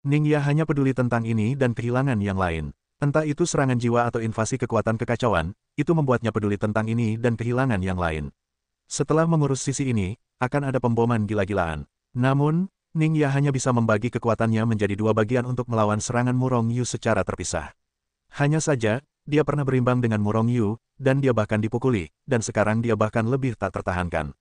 Ningya hanya peduli tentang ini dan kehilangan yang lain. Entah itu serangan jiwa atau invasi kekuatan kekacauan, itu membuatnya peduli tentang ini dan kehilangan yang lain. Setelah mengurus sisi ini, akan ada pemboman gila-gilaan. Namun, Ningya hanya bisa membagi kekuatannya menjadi dua bagian untuk melawan serangan Murong Yu secara terpisah. Hanya saja, dia pernah berimbang dengan Murong Yu, dan dia bahkan dipukuli, dan sekarang dia bahkan lebih tak tertahankan.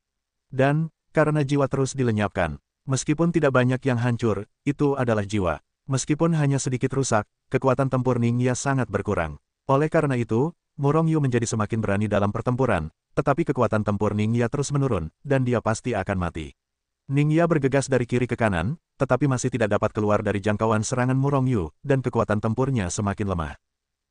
Dan, karena jiwa terus dilenyapkan, meskipun tidak banyak yang hancur, itu adalah jiwa. Meskipun hanya sedikit rusak, kekuatan tempur Ningya sangat berkurang. Oleh karena itu, Murong Yu menjadi semakin berani dalam pertempuran, tetapi kekuatan tempur Ningya terus menurun, dan dia pasti akan mati. Ningya bergegas dari kiri ke kanan, tetapi masih tidak dapat keluar dari jangkauan serangan Murong Yu, dan kekuatan tempurnya semakin lemah.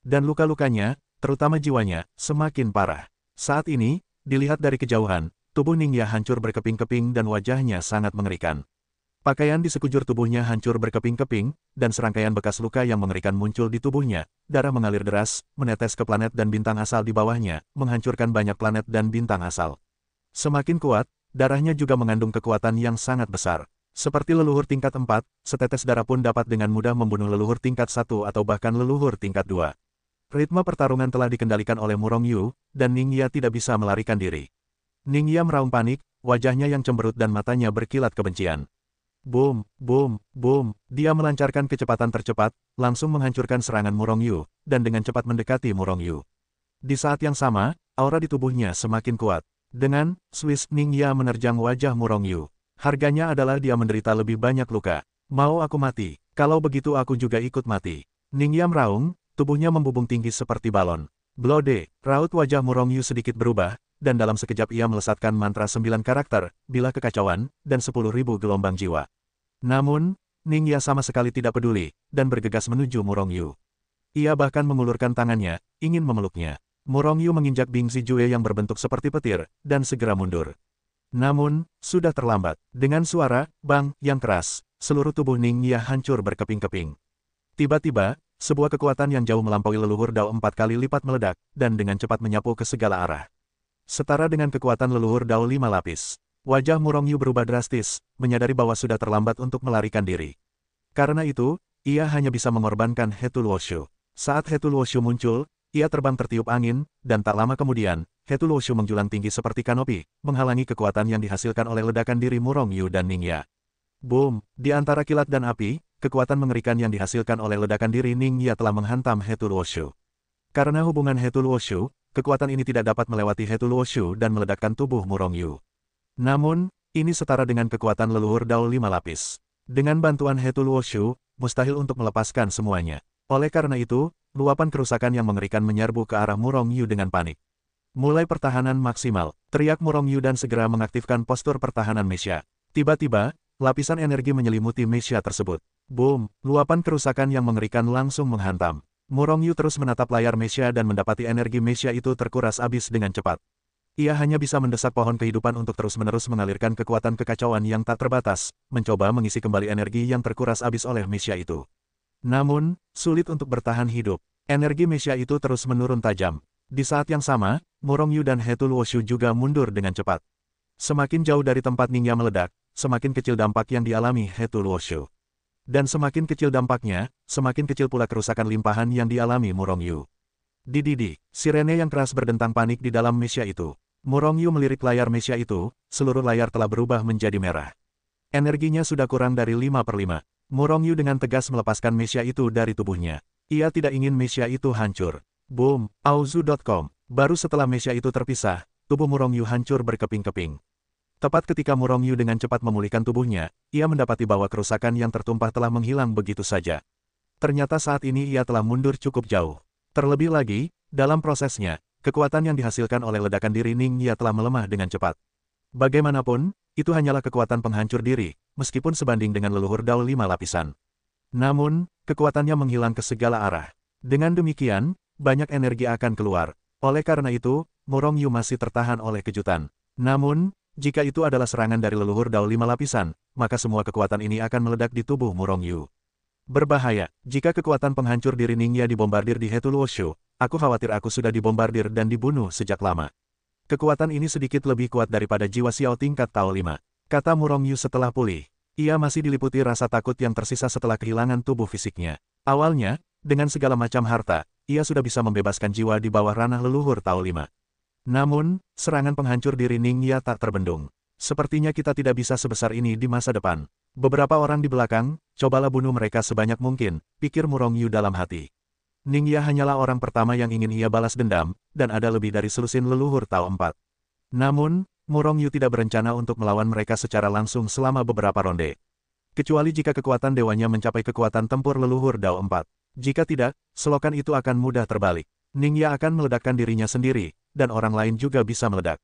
Dan luka-lukanya, terutama jiwanya, semakin parah. Saat ini, dilihat dari kejauhan, tubuh Ningya hancur berkeping-keping dan wajahnya sangat mengerikan. Pakaian di sekujur tubuhnya hancur berkeping-keping, dan serangkaian bekas luka yang mengerikan muncul di tubuhnya, darah mengalir deras, menetes ke planet dan bintang asal di bawahnya, menghancurkan banyak planet dan bintang asal. Semakin kuat, darahnya juga mengandung kekuatan yang sangat besar. Seperti leluhur tingkat 4, setetes darah pun dapat dengan mudah membunuh leluhur tingkat 1 atau bahkan leluhur tingkat 2. Ritme pertarungan telah dikendalikan oleh Murong Yu, dan Ningya tidak bisa melarikan diri. Ningya meraung panik, wajahnya yang cemberut dan matanya berkilat kebencian. Boom, boom, boom, dia melancarkan kecepatan tercepat, langsung menghancurkan serangan Murong Yu, dan dengan cepat mendekati Murong Yu. Di saat yang sama, aura di tubuhnya semakin kuat. Dengan Swiss, Ningya menerjang wajah Murong Yu. Harganya adalah dia menderita lebih banyak luka. Mau aku mati, kalau begitu aku juga ikut mati. Ningya meraung, tubuhnya membubung tinggi seperti balon. Blode, raut wajah Murong Yu sedikit berubah, dan dalam sekejap ia melesatkan mantra 9 karakter, bila kekacauan, dan 10.000 gelombang jiwa. Namun, Ningya sama sekali tidak peduli, dan bergegas menuju Murong Yu. Ia bahkan mengulurkan tangannya, ingin memeluknya. Murong Yu menginjak Bing Zijue yang berbentuk seperti petir, dan segera mundur. Namun, sudah terlambat. Dengan suara, bang, yang keras, seluruh tubuh Ningya hancur berkeping-keping. Tiba-tiba, sebuah kekuatan yang jauh melampaui leluhur Dao 4 kali lipat meledak, dan dengan cepat menyapu ke segala arah. Setara dengan kekuatan leluhur Dao 5 lapis. Wajah Murong Yu berubah drastis, menyadari bahwa sudah terlambat untuk melarikan diri. Karena itu, ia hanya bisa mengorbankan Hetul Woshu. Saat Hetul Woshu muncul, ia terbang tertiup angin, dan tak lama kemudian, Hetul Woshu menjulang tinggi seperti kanopi, menghalangi kekuatan yang dihasilkan oleh ledakan diri Murong Yu dan Ningya. Boom, di antara kilat dan api, kekuatan mengerikan yang dihasilkan oleh ledakan diri Ningya telah menghantam Hetul Woshu. Karena hubungan Hetul Woshu, kekuatan ini tidak dapat melewati Hetul Woshu dan meledakkan tubuh Murong Yu. Namun, ini setara dengan kekuatan leluhur Dao 5 lapis. Dengan bantuan Hetul Woshu, mustahil untuk melepaskan semuanya. Oleh karena itu, luapan kerusakan yang mengerikan menyerbu ke arah Murong Yu dengan panik. Mulai pertahanan maksimal, teriak Murong Yu dan segera mengaktifkan postur pertahanan Mesya. Tiba-tiba, lapisan energi menyelimuti Mesya tersebut. Boom, luapan kerusakan yang mengerikan langsung menghantam. Murong Yu terus menatap layar Mesya dan mendapati energi Mesya itu terkuras habis dengan cepat. Ia hanya bisa mendesak pohon kehidupan untuk terus-menerus mengalirkan kekuatan kekacauan yang tak terbatas, mencoba mengisi kembali energi yang terkuras habis oleh Mesya itu. Namun, sulit untuk bertahan hidup. Energi Mesya itu terus menurun tajam. Di saat yang sama, Murong Yu dan Hetul Woshu juga mundur dengan cepat. Semakin jauh dari tempat Ningya meledak, semakin kecil dampak yang dialami Hetul Woshu. Dan semakin kecil dampaknya, semakin kecil pula kerusakan limpahan yang dialami Murong Yu. Dididi, sirene yang keras berdentang panik di dalam Mesya itu. Murong Yu melirik layar Mesya itu, seluruh layar telah berubah menjadi merah. Energinya sudah kurang dari 5/5. Murong Yu dengan tegas melepaskan Mesya itu dari tubuhnya. Ia tidak ingin Mesya itu hancur. Boom, Auzu.com. Baru setelah Mesya itu terpisah, tubuh Murong Yu hancur berkeping-keping. Tepat ketika Murong Yu dengan cepat memulihkan tubuhnya, ia mendapati bahwa kerusakan yang tertumpah telah menghilang begitu saja. Ternyata saat ini ia telah mundur cukup jauh. Terlebih lagi, dalam prosesnya, kekuatan yang dihasilkan oleh ledakan diri Ningya telah melemah dengan cepat. Bagaimanapun, itu hanyalah kekuatan penghancur diri, meskipun sebanding dengan leluhur Dao 5 lapisan. Namun, kekuatannya menghilang ke segala arah. Dengan demikian, banyak energi akan keluar. Oleh karena itu, Murong Yu masih tertahan oleh kejutan. Namun, jika itu adalah serangan dari leluhur Dao 5 lapisan, maka semua kekuatan ini akan meledak di tubuh Murong Yu. Berbahaya, jika kekuatan penghancur diri Ningya dibombardir di Hetul Woshu, aku khawatir aku sudah dibombardir dan dibunuh sejak lama. Kekuatan ini sedikit lebih kuat daripada jiwa Xiao tingkat Tao 5, kata Murong Yu setelah pulih. Ia masih diliputi rasa takut yang tersisa setelah kehilangan tubuh fisiknya. Awalnya, dengan segala macam harta, ia sudah bisa membebaskan jiwa di bawah ranah leluhur Tao 5. Namun, serangan penghancur diri Ningya tak terbendung. Sepertinya kita tidak bisa sebesar ini di masa depan. Beberapa orang di belakang, cobalah bunuh mereka sebanyak mungkin, pikir Murong Yu dalam hati. Ningya hanyalah orang pertama yang ingin ia balas dendam, dan ada lebih dari selusin leluhur Tao 4. Namun, Murong Yu tidak berencana untuk melawan mereka secara langsung selama beberapa ronde. Kecuali jika kekuatan dewanya mencapai kekuatan tempur leluhur Dao 4. Jika tidak, selokan itu akan mudah terbalik. Ningya akan meledakkan dirinya sendiri, dan orang lain juga bisa meledak.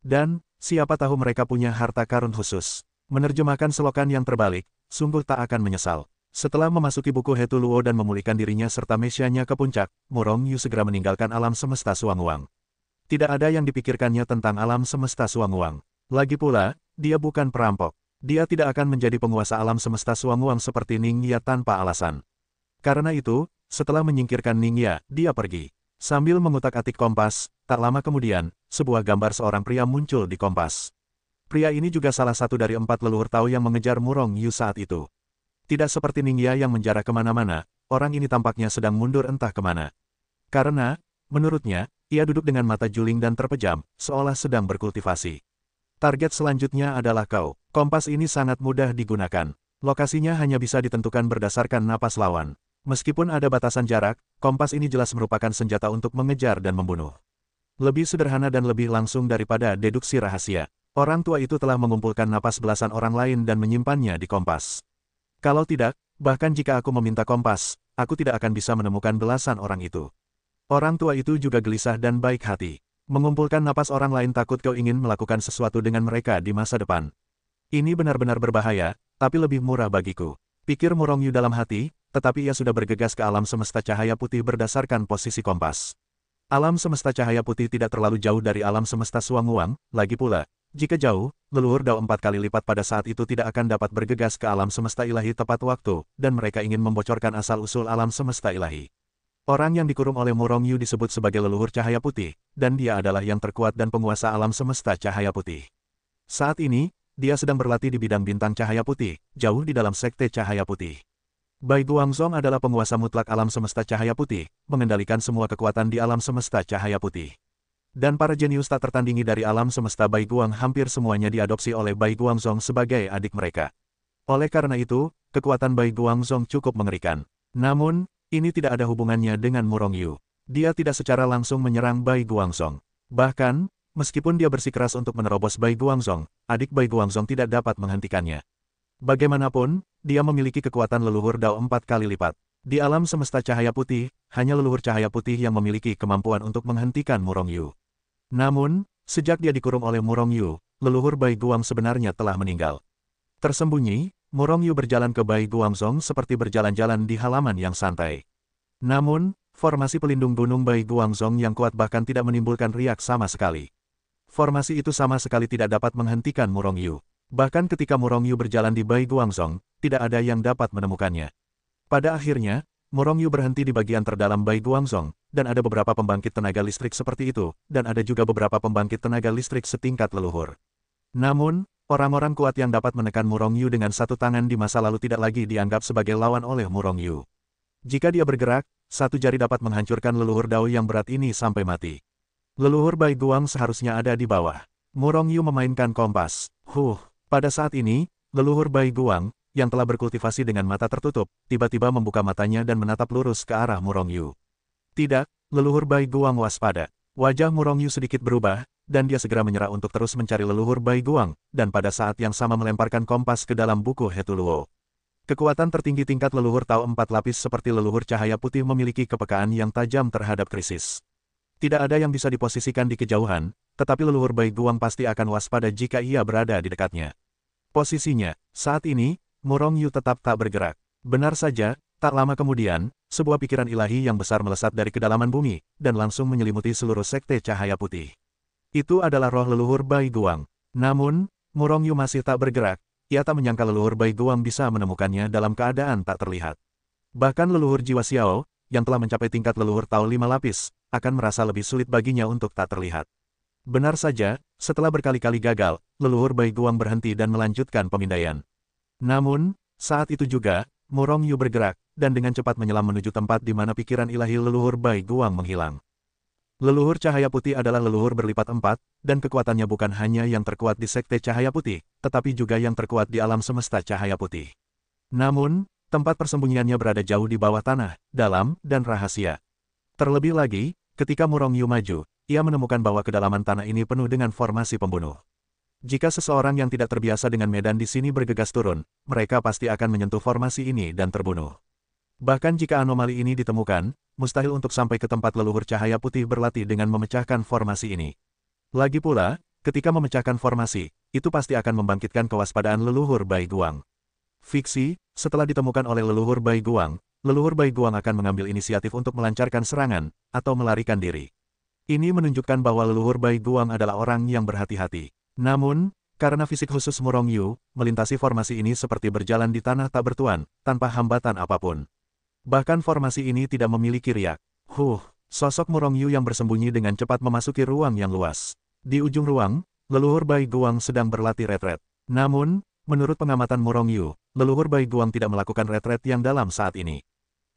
Dan, siapa tahu mereka punya harta karun khusus. Menerjemahkan selokan yang terbalik, sungguh tak akan menyesal. Setelah memasuki buku Hetu Luo dan memulihkan dirinya serta mesyanya ke puncak, Murong Yu segera meninggalkan alam semesta Suanguang. Tidak ada yang dipikirkannya tentang alam semesta Suanguang. Lagi pula, dia bukan perampok. Dia tidak akan menjadi penguasa alam semesta Suanguang seperti Ningya tanpa alasan. Karena itu, setelah menyingkirkan Ningya, dia pergi. Sambil mengutak-atik kompas, tak lama kemudian, sebuah gambar seorang pria muncul di kompas. Pria ini juga salah satu dari 4 leluhur Tao yang mengejar Murong Yu saat itu. Tidak seperti Ningya yang menjarah kemana-mana, orang ini tampaknya sedang mundur entah kemana. Karena, menurutnya, ia duduk dengan mata juling dan terpejam, seolah sedang berkultivasi. Target selanjutnya adalah kau. Kompas ini sangat mudah digunakan. Lokasinya hanya bisa ditentukan berdasarkan napas lawan. Meskipun ada batasan jarak, kompas ini jelas merupakan senjata untuk mengejar dan membunuh. Lebih sederhana dan lebih langsung daripada deduksi rahasia. Orang tua itu telah mengumpulkan napas belasan orang lain dan menyimpannya di kompas. Kalau tidak, bahkan jika aku meminta kompas, aku tidak akan bisa menemukan belasan orang itu. Orang tua itu juga gelisah dan baik hati. Mengumpulkan napas orang lain takut kau ingin melakukan sesuatu dengan mereka di masa depan. Ini benar-benar berbahaya, tapi lebih murah bagiku. Pikir Murong Yu dalam hati, tetapi ia sudah bergegas ke alam semesta cahaya putih berdasarkan posisi kompas. Alam semesta cahaya putih tidak terlalu jauh dari alam semesta Suanguang, lagi pula, jika jauh, leluhur Dao 4 kali lipat pada saat itu tidak akan dapat bergegas ke alam semesta ilahi tepat waktu, dan mereka ingin membocorkan asal-usul alam semesta ilahi. Orang yang dikurung oleh Murong Yu disebut sebagai leluhur cahaya putih, dan dia adalah yang terkuat dan penguasa alam semesta cahaya putih. Saat ini, dia sedang berlatih di bidang bintang cahaya putih, jauh di dalam sekte cahaya putih. Bai Guangzong adalah penguasa mutlak alam semesta cahaya putih, mengendalikan semua kekuatan di alam semesta cahaya putih. Dan para jenius tak tertandingi dari alam semesta Bai Guang hampir semuanya diadopsi oleh Bai Guangzong sebagai adik mereka. Oleh karena itu, kekuatan Bai Guangzong cukup mengerikan. Namun, ini tidak ada hubungannya dengan Murong Yu. Dia tidak secara langsung menyerang Bai Guangzong. Bahkan, meskipun dia bersikeras untuk menerobos Bai Guangzong, adik Bai Guangzong tidak dapat menghentikannya. Bagaimanapun, dia memiliki kekuatan leluhur Dao 4 kali lipat. Di alam semesta cahaya putih, hanya leluhur cahaya putih yang memiliki kemampuan untuk menghentikan Murong Yu. Namun, sejak dia dikurung oleh Murong Yu, leluhur Bai Guang sebenarnya telah meninggal. Tersembunyi, Murong Yu berjalan ke Bai Guangzong seperti berjalan-jalan di halaman yang santai. Namun, formasi pelindung gunung Bai Guangzong yang kuat bahkan tidak menimbulkan riak sama sekali. Formasi itu sama sekali tidak dapat menghentikan Murong Yu. Bahkan ketika Murong Yu berjalan di Bai Guangzong, tidak ada yang dapat menemukannya. Pada akhirnya, Murong Yu berhenti di bagian terdalam Bai Guangzong, dan ada beberapa pembangkit tenaga listrik seperti itu, dan ada juga beberapa pembangkit tenaga listrik setingkat leluhur. Namun, orang-orang kuat yang dapat menekan Murong Yu dengan satu tangan di masa lalu tidak lagi dianggap sebagai lawan oleh Murong Yu. Jika dia bergerak, satu jari dapat menghancurkan leluhur Dao yang berat ini sampai mati. Leluhur Bai Guang seharusnya ada di bawah. Murong Yu memainkan kompas. Pada saat ini, leluhur Bai Guang, yang telah berkultivasi dengan mata tertutup, tiba-tiba membuka matanya dan menatap lurus ke arah Murong Yu. Tidak, leluhur Bai Guang waspada. Wajah Murong Yu sedikit berubah, dan dia segera menyerah untuk terus mencari leluhur Bai Guang, dan pada saat yang sama melemparkan kompas ke dalam buku Hetu Luo. Kekuatan tertinggi tingkat leluhur Tao 4 lapis seperti leluhur cahaya putih memiliki kepekaan yang tajam terhadap krisis. Tidak ada yang bisa diposisikan di kejauhan, tetapi leluhur Bai Guang pasti akan waspada jika ia berada di dekatnya. Posisinya, saat ini, Murong Yu tetap tak bergerak. Benar saja, tak lama kemudian, sebuah pikiran ilahi yang besar melesat dari kedalaman bumi, dan langsung menyelimuti seluruh sekte cahaya putih. Itu adalah roh leluhur Bai Guang. Namun, Murong Yu masih tak bergerak. Ia tak menyangka leluhur Bai Guang bisa menemukannya dalam keadaan tak terlihat. Bahkan leluhur jiwa Xiao, yang telah mencapai tingkat leluhur Tao 5 lapis, akan merasa lebih sulit baginya untuk tak terlihat. Benar saja, setelah berkali-kali gagal, leluhur Bai Guang berhenti dan melanjutkan pemindaian. Namun, saat itu juga, Murong Yu bergerak, dan dengan cepat menyelam menuju tempat di mana pikiran ilahi leluhur Bai Guang menghilang. Leluhur cahaya putih adalah leluhur berlipat 4, dan kekuatannya bukan hanya yang terkuat di Sekte Cahaya Putih, tetapi juga yang terkuat di alam semesta cahaya putih. Namun, tempat persembunyiannya berada jauh di bawah tanah, dalam, dan rahasia. Terlebih lagi, ketika Murong Yu maju, ia menemukan bahwa kedalaman tanah ini penuh dengan formasi pembunuh. Jika seseorang yang tidak terbiasa dengan medan di sini bergegas turun, mereka pasti akan menyentuh formasi ini dan terbunuh. Bahkan jika anomali ini ditemukan, mustahil untuk sampai ke tempat leluhur cahaya putih berlatih dengan memecahkan formasi ini. Lagi pula, ketika memecahkan formasi, itu pasti akan membangkitkan kewaspadaan leluhur Bai Guang. Fiksi, setelah ditemukan oleh leluhur Bai Guang akan mengambil inisiatif untuk melancarkan serangan, atau melarikan diri. Ini menunjukkan bahwa leluhur Bai Guang adalah orang yang berhati-hati. Namun, karena fisik khusus Murong Yu, melintasi formasi ini seperti berjalan di tanah tak bertuan, tanpa hambatan apapun. Bahkan formasi ini tidak memiliki riak. Sosok Murong Yu yang bersembunyi dengan cepat memasuki ruang yang luas. Di ujung ruang, leluhur Bai Guang sedang berlatih retret. Namun, menurut pengamatan Murong Yu, leluhur Bai Guang tidak melakukan retret yang dalam saat ini.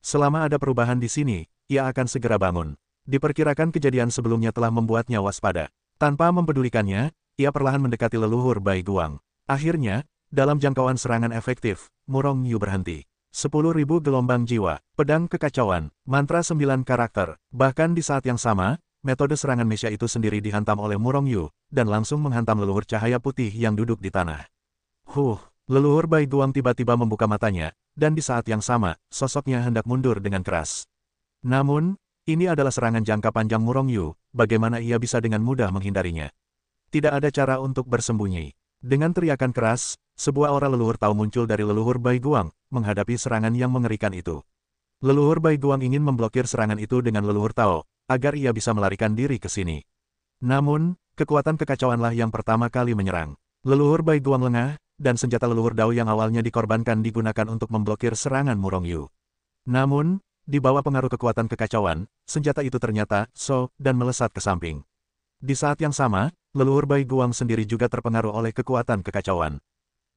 Selama ada perubahan di sini, ia akan segera bangun. Diperkirakan kejadian sebelumnya telah membuatnya waspada. Tanpa mempedulikannya, ia perlahan mendekati leluhur Bai Guang. Akhirnya, dalam jangkauan serangan efektif, Murong Yu berhenti. 10.000 gelombang jiwa, pedang kekacauan, mantra 9 karakter. Bahkan di saat yang sama, metode serangan Mesya itu sendiri dihantam oleh Murong Yu, dan langsung menghantam leluhur cahaya putih yang duduk di tanah. Leluhur Bai Guang tiba-tiba membuka matanya, dan di saat yang sama, sosoknya hendak mundur dengan keras. Namun, ini adalah serangan jangka panjang Murong Yu, bagaimana ia bisa dengan mudah menghindarinya? Tidak ada cara untuk bersembunyi. Dengan teriakan keras, sebuah aura leluhur Tao muncul dari leluhur Bai Guang, menghadapi serangan yang mengerikan itu. Leluhur Bai Guang ingin memblokir serangan itu dengan leluhur Tao, agar ia bisa melarikan diri ke sini. Namun, kekuatan kekacauanlah yang pertama kali menyerang. Leluhur Bai Guang lengah, dan senjata leluhur Dao yang awalnya dikorbankan digunakan untuk memblokir serangan Murong Yu. Namun, di bawah pengaruh kekuatan kekacauan, senjata itu ternyata dan melesat ke samping. Di saat yang sama, leluhur Bai Guang sendiri juga terpengaruh oleh kekuatan kekacauan.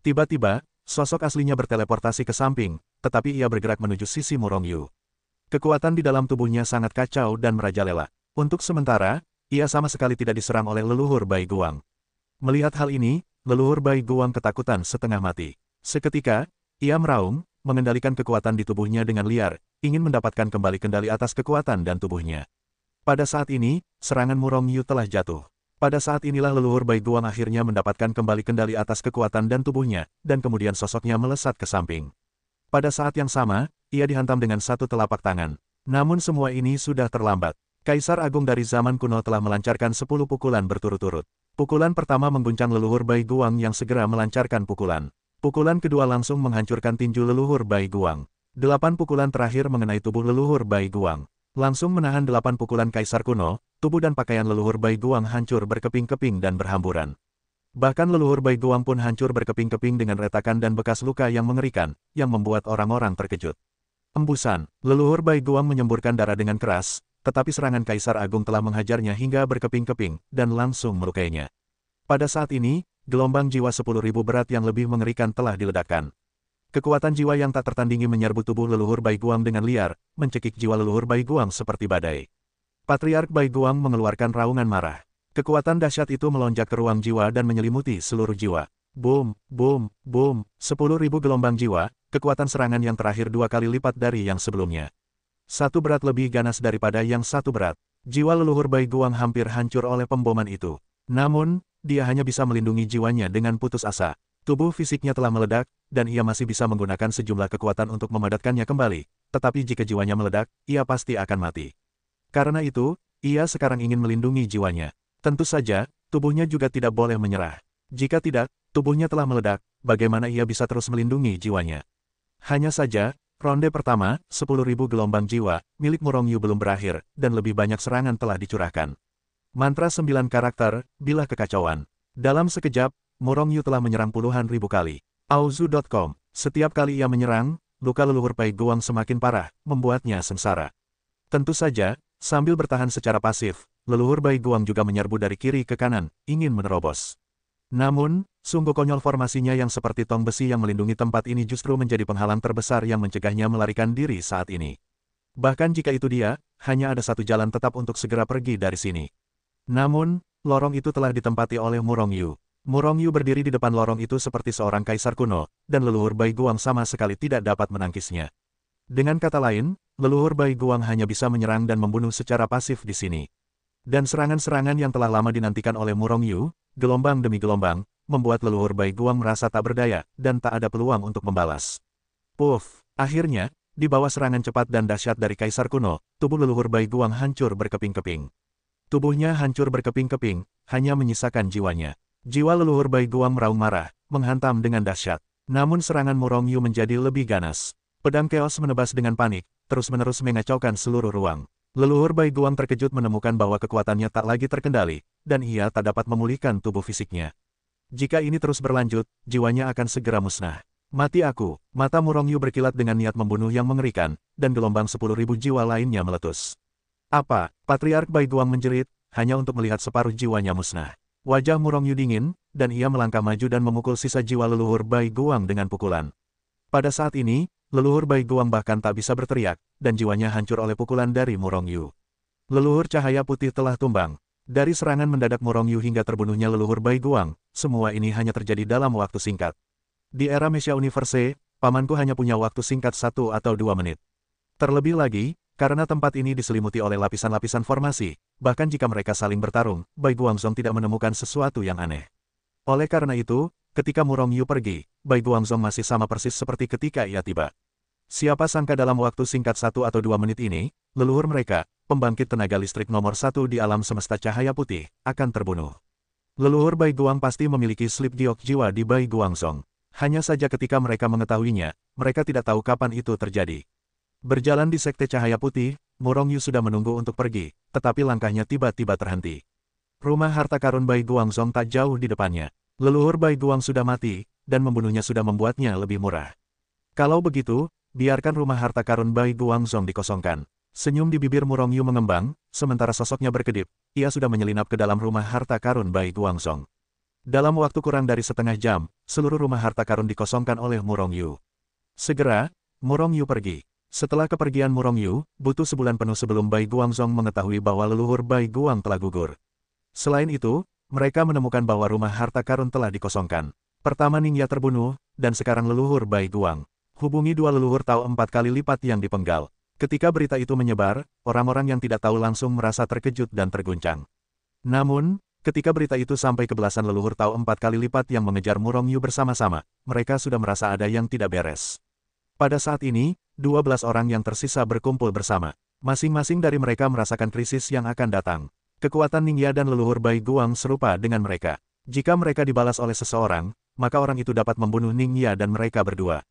Tiba-tiba, sosok aslinya berteleportasi ke samping, tetapi ia bergerak menuju sisi Murong Yu. Kekuatan di dalam tubuhnya sangat kacau dan merajalela. Untuk sementara, ia sama sekali tidak diserang oleh leluhur Bai Guang. Melihat hal ini, leluhur Bai Guang ketakutan setengah mati. Seketika, ia meraung, mengendalikan kekuatan di tubuhnya dengan liar, ingin mendapatkan kembali kendali atas kekuatan dan tubuhnya. Pada saat ini, serangan Murong Yu telah jatuh. Pada saat inilah leluhur Bai Guang akhirnya mendapatkan kembali kendali atas kekuatan dan tubuhnya, dan kemudian sosoknya melesat ke samping. Pada saat yang sama, ia dihantam dengan satu telapak tangan. Namun semua ini sudah terlambat. Kaisar Agung dari zaman kuno telah melancarkan 10 pukulan berturut-turut. Pukulan pertama mengguncang leluhur Bai Guang yang segera melancarkan pukulan. Pukulan kedua langsung menghancurkan tinju leluhur Bai Guang. 8 pukulan terakhir mengenai tubuh leluhur Bai Guang. Langsung menahan 8 pukulan Kaisar kuno, tubuh dan pakaian leluhur Bai Guang hancur berkeping-keping dan berhamburan. Bahkan leluhur Bai Guang pun hancur berkeping-keping dengan retakan dan bekas luka yang mengerikan, yang membuat orang-orang terkejut. Embusan, leluhur Bai Guang menyemburkan darah dengan keras, tetapi serangan Kaisar Agung telah menghajarnya hingga berkeping-keping, dan langsung melukainya. Pada saat ini, gelombang jiwa 10.000 berat yang lebih mengerikan telah diledakkan. Kekuatan jiwa yang tak tertandingi menyerbu tubuh leluhur Bai Guang dengan liar, mencekik jiwa leluhur Bai Guang seperti badai. Patriark Bai Guang mengeluarkan raungan marah. Kekuatan dahsyat itu melonjak ke ruang jiwa dan menyelimuti seluruh jiwa. Boom, boom, boom, 10.000 gelombang jiwa, kekuatan serangan yang terakhir 2 kali lipat dari yang sebelumnya. Satu berat lebih ganas daripada yang satu berat. Jiwa leluhur Bai Guang hampir hancur oleh pemboman itu. Namun, dia hanya bisa melindungi jiwanya dengan putus asa. Tubuh fisiknya telah meledak, dan ia masih bisa menggunakan sejumlah kekuatan untuk memadatkannya kembali. Tetapi jika jiwanya meledak, ia pasti akan mati. Karena itu, ia sekarang ingin melindungi jiwanya. Tentu saja, tubuhnya juga tidak boleh menyerah. Jika tidak, tubuhnya telah meledak, bagaimana ia bisa terus melindungi jiwanya? Hanya saja, ronde pertama, 10.000 gelombang jiwa, milik Murong Yu belum berakhir, dan lebih banyak serangan telah dicurahkan. Mantra 9 karakter, bilah kekacauan. Dalam sekejap, Murong Yu telah menyerang puluhan ribu kali. Aozu.com, setiap kali ia menyerang, luka leluhur Bai Guang semakin parah, membuatnya sengsara. Tentu saja, sambil bertahan secara pasif, leluhur Bai Guang juga menyerbu dari kiri ke kanan, ingin menerobos. Namun, Sungguh konyol formasinya yang seperti tong besi yang melindungi tempat ini justru menjadi penghalang terbesar yang mencegahnya melarikan diri saat ini. Bahkan jika itu dia, hanya ada satu jalan tetap untuk segera pergi dari sini. Namun, lorong itu telah ditempati oleh Murong Yu. Murong Yu berdiri di depan lorong itu seperti seorang kaisar kuno, dan leluhur Bai Guang sama sekali tidak dapat menangkisnya. Dengan kata lain, leluhur Bai Guang hanya bisa menyerang dan membunuh secara pasif di sini. Dan serangan-serangan yang telah lama dinantikan oleh Murong Yu, gelombang demi gelombang, membuat leluhur Bai Guang merasa tak berdaya, dan tak ada peluang untuk membalas. Puff! Akhirnya, di bawah serangan cepat dan dahsyat dari kaisar kuno, tubuh leluhur Bai Guang hancur berkeping-keping. Tubuhnya hancur berkeping-keping, hanya menyisakan jiwanya. Jiwa leluhur Bai Guang meraung marah, menghantam dengan dahsyat. Namun serangan Murong Yu menjadi lebih ganas. Pedang keos menebas dengan panik, terus-menerus mengacaukan seluruh ruang. Leluhur Bai Guang terkejut menemukan bahwa kekuatannya tak lagi terkendali, dan ia tak dapat memulihkan tubuh fisiknya. Jika ini terus berlanjut, jiwanya akan segera musnah. Mati aku! Mata Murong Yu berkilat dengan niat membunuh yang mengerikan, dan gelombang 10.000 jiwa lainnya meletus. Apa? Patriark Bai Guang menjerit, hanya untuk melihat separuh jiwanya musnah. Wajah Murong Yu dingin, dan ia melangkah maju dan memukul sisa jiwa leluhur Bai Guang dengan pukulan. Pada saat ini, leluhur Bai Guang bahkan tak bisa berteriak, dan jiwanya hancur oleh pukulan dari Murong Yu. Leluhur cahaya putih telah tumbang. Dari serangan mendadak Murong Yu hingga terbunuhnya leluhur Bai Guang, semua ini hanya terjadi dalam waktu singkat. Di era Mesia Universe, pamanku hanya punya waktu singkat 1 atau 2 menit. Terlebih lagi, karena tempat ini diselimuti oleh lapisan-lapisan formasi, bahkan jika mereka saling bertarung, Bai Guangzong tidak menemukan sesuatu yang aneh. Oleh karena itu, ketika Murong Yu pergi, Bai Guangzong masih sama persis seperti ketika ia tiba. Siapa sangka dalam waktu singkat 1 atau 2 menit ini, leluhur mereka, pembangkit tenaga listrik nomor 1 di alam semesta cahaya putih, akan terbunuh. Leluhur Bai Guang pasti memiliki slip giok jiwa di Bai Guangzong. Hanya saja ketika mereka mengetahuinya, mereka tidak tahu kapan itu terjadi. Berjalan di sekte cahaya putih, Murong Yu sudah menunggu untuk pergi, tetapi langkahnya tiba-tiba terhenti. Rumah harta karun Bai Guangzong tak jauh di depannya. Leluhur Bai Guang sudah mati, dan membunuhnya sudah membuatnya lebih murah. Kalau begitu, biarkan rumah harta karun Bai Guangzong dikosongkan. Senyum di bibir Murong Yu mengembang, sementara sosoknya berkedip, ia sudah menyelinap ke dalam rumah harta karun Bai Guangzong. Dalam waktu kurang dari setengah jam, seluruh rumah harta karun dikosongkan oleh Murong Yu. Segera, Murong Yu pergi. Setelah kepergian Murong Yu, butuh sebulan penuh sebelum Bai Guangzong mengetahui bahwa leluhur Bai Guang telah gugur. Selain itu, mereka menemukan bahwa rumah harta karun telah dikosongkan. Pertama Ningya terbunuh, dan sekarang leluhur Bai Guang. Hubungi dua leluhur tahu 4 kali lipat yang dipenggal. Ketika berita itu menyebar, orang-orang yang tidak tahu langsung merasa terkejut dan terguncang. Namun, ketika berita itu sampai ke belasan leluhur tahu 4 kali lipat yang mengejar Murong Yu bersama-sama, mereka sudah merasa ada yang tidak beres. Pada saat ini, 12 orang yang tersisa berkumpul bersama. Masing-masing dari mereka merasakan krisis yang akan datang. Kekuatan Ningya dan leluhur Bai Guang serupa dengan mereka. Jika mereka dibalas oleh seseorang, maka orang itu dapat membunuh Ningya dan mereka berdua.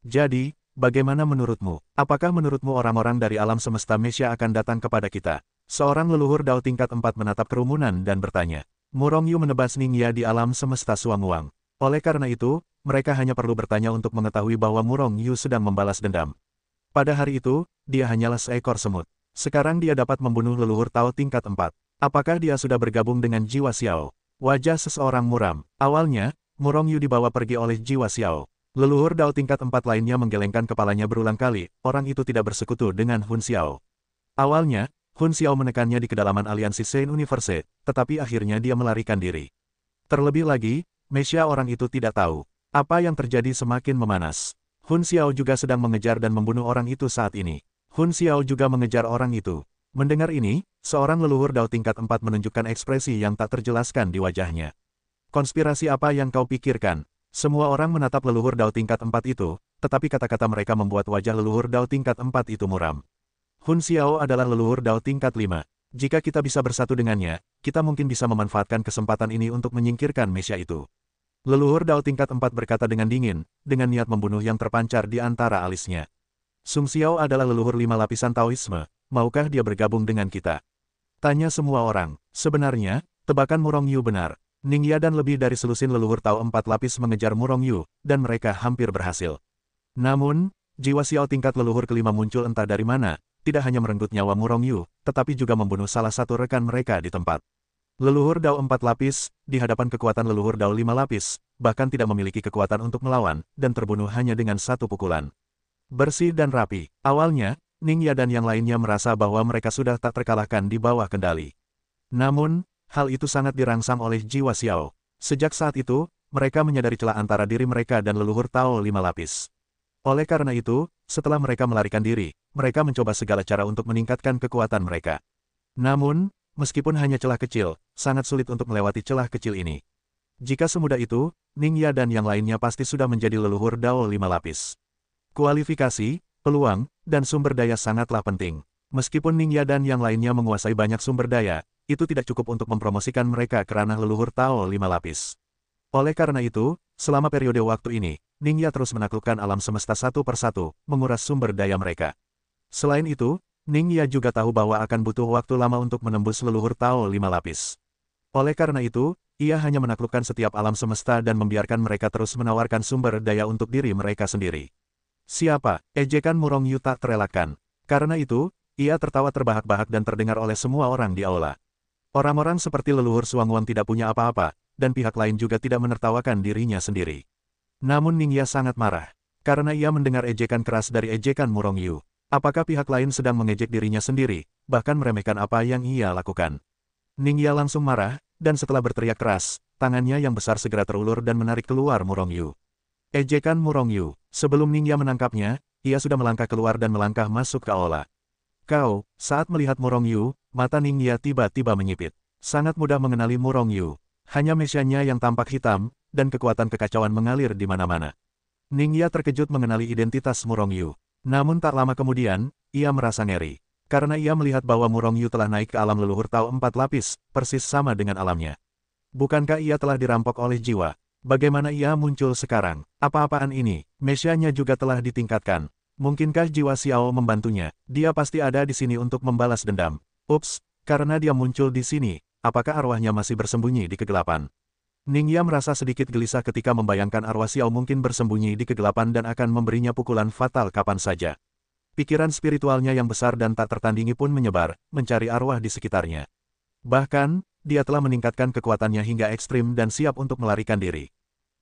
Jadi, bagaimana menurutmu? Apakah menurutmu orang-orang dari alam semesta Mesia akan datang kepada kita? Seorang leluhur Dao tingkat 4 menatap kerumunan dan bertanya. Murong Yu menebas Ningya di alam semesta Suanguang. Oleh karena itu, mereka hanya perlu bertanya untuk mengetahui bahwa Murong Yu sedang membalas dendam. Pada hari itu, dia hanyalah seekor semut. Sekarang dia dapat membunuh leluhur Tao tingkat 4. Apakah dia sudah bergabung dengan jiwa Xiao? Wajah seseorang muram. Awalnya, Murong Yu dibawa pergi oleh jiwa Xiao. Leluhur Dao tingkat 4 lainnya menggelengkan kepalanya berulang kali, orang itu tidak bersekutu dengan Hun Xiao. Awalnya, Hun Xiao menekannya di kedalaman aliansi Sein Universe, tetapi akhirnya dia melarikan diri. Terlebih lagi, Mesia orang itu tidak tahu. Apa yang terjadi semakin memanas. Hun Xiao juga sedang mengejar dan membunuh orang itu saat ini. Hun Xiao juga mengejar orang itu. Mendengar ini, seorang leluhur Dao tingkat 4 menunjukkan ekspresi yang tak terjelaskan di wajahnya. Konspirasi apa yang kau pikirkan? Semua orang menatap leluhur Dao tingkat 4 itu, tetapi kata-kata mereka membuat wajah leluhur Dao tingkat 4 itu muram. Hun Xiao adalah leluhur Dao tingkat 5. Jika kita bisa bersatu dengannya, kita mungkin bisa memanfaatkan kesempatan ini untuk menyingkirkan Mesia itu. Leluhur Dao tingkat 4 berkata dengan dingin, dengan niat membunuh yang terpancar di antara alisnya. Sung Xiao adalah leluhur 5 lapisan Taoisme, maukah dia bergabung dengan kita? Tanya semua orang. Sebenarnya, tebakan Murong Yu benar. Ningya dan lebih dari selusin leluhur Tao 4 lapis mengejar Murong Yu, dan mereka hampir berhasil. Namun, jiwa Xiao tingkat leluhur kelima muncul entah dari mana, tidak hanya merenggut nyawa Murong Yu, tetapi juga membunuh salah satu rekan mereka di tempat. Leluhur Dao 4 lapis, di hadapan kekuatan leluhur Dao 5 lapis, bahkan tidak memiliki kekuatan untuk melawan, dan terbunuh hanya dengan satu pukulan. Bersih dan rapi. Awalnya, Ningya dan yang lainnya merasa bahwa mereka sudah tak terkalahkan di bawah kendali. Namun, hal itu sangat dirangsang oleh jiwa Xiao. Sejak saat itu, mereka menyadari celah antara diri mereka dan leluhur Tao lima lapis. Oleh karena itu, setelah mereka melarikan diri, mereka mencoba segala cara untuk meningkatkan kekuatan mereka. Namun, meskipun hanya celah kecil, sangat sulit untuk melewati celah kecil ini. Jika semudah itu, Ningya dan yang lainnya pasti sudah menjadi leluhur Dao lima lapis. Kualifikasi, peluang, dan sumber daya sangatlah penting. Meskipun Ningya dan yang lainnya menguasai banyak sumber daya, itu tidak cukup untuk mempromosikan mereka ke ranah leluhur Tao lima lapis. Oleh karena itu, selama periode waktu ini, Ningya terus menaklukkan alam semesta satu persatu, menguras sumber daya mereka. Selain itu, Ningya juga tahu bahwa akan butuh waktu lama untuk menembus leluhur Tao lima lapis. Oleh karena itu, ia hanya menaklukkan setiap alam semesta dan membiarkan mereka terus menawarkan sumber daya untuk diri mereka sendiri. Siapa? Ejekan Murong Yu tak terelakkan. Karena itu, ia tertawa terbahak-bahak dan terdengar oleh semua orang di aula. Orang-orang seperti leluhur Suangwang tidak punya apa-apa, dan pihak lain juga tidak menertawakan dirinya sendiri. Namun Ningya sangat marah, karena ia mendengar ejekan keras dari ejekan Murong Yu. Apakah pihak lain sedang mengejek dirinya sendiri, bahkan meremehkan apa yang ia lakukan? Ningya langsung marah, dan setelah berteriak keras, tangannya yang besar segera terulur dan menarik keluar Murong Yu. Ejekan Murong Yu. Sebelum Ningya menangkapnya, ia sudah melangkah keluar dan melangkah masuk ke aula. Kau, saat melihat Murong Yu, mata Ningya tiba-tiba menyipit. Sangat mudah mengenali Murong Yu. Hanya mesyanya yang tampak hitam, dan kekuatan kekacauan mengalir di mana-mana. Ningya terkejut mengenali identitas Murong Yu. Namun tak lama kemudian, ia merasa ngeri. Karena ia melihat bahwa Murong Yu telah naik ke alam leluhur Tao 4 lapis, persis sama dengan alamnya. Bukankah ia telah dirampok oleh jiwa? Bagaimana ia muncul sekarang? Apa-apaan ini? Mesyanya juga telah ditingkatkan. Mungkinkah jiwa Xiao membantunya? Dia pasti ada di sini untuk membalas dendam. Ups, karena dia muncul di sini, apakah arwahnya masih bersembunyi di kegelapan? Ningya merasa sedikit gelisah ketika membayangkan arwah Xiao mungkin bersembunyi di kegelapan dan akan memberinya pukulan fatal kapan saja. Pikiran spiritualnya yang besar dan tak tertandingi pun menyebar, mencari arwah di sekitarnya. Bahkan, dia telah meningkatkan kekuatannya hingga ekstrim dan siap untuk melarikan diri.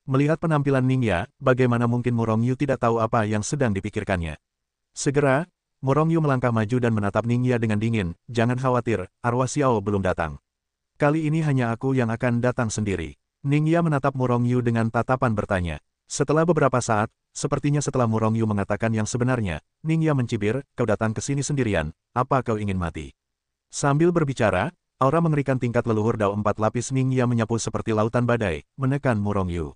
Melihat penampilan Ningya, bagaimana mungkin Murong Yu tidak tahu apa yang sedang dipikirkannya. Segera, Murong Yu melangkah maju dan menatap Ningya dengan dingin. Jangan khawatir, arwah Xiao belum datang. Kali ini hanya aku yang akan datang sendiri. Ningya menatap Murong Yu dengan tatapan bertanya. Setelah beberapa saat, sepertinya setelah Murong Yu mengatakan yang sebenarnya, Ningya mencibir, kau datang ke sini sendirian, apa kau ingin mati? Sambil berbicara, aura mengerikan tingkat leluhur Dao 4 lapis Ningya menyapu seperti lautan badai, menekan Murong Yu.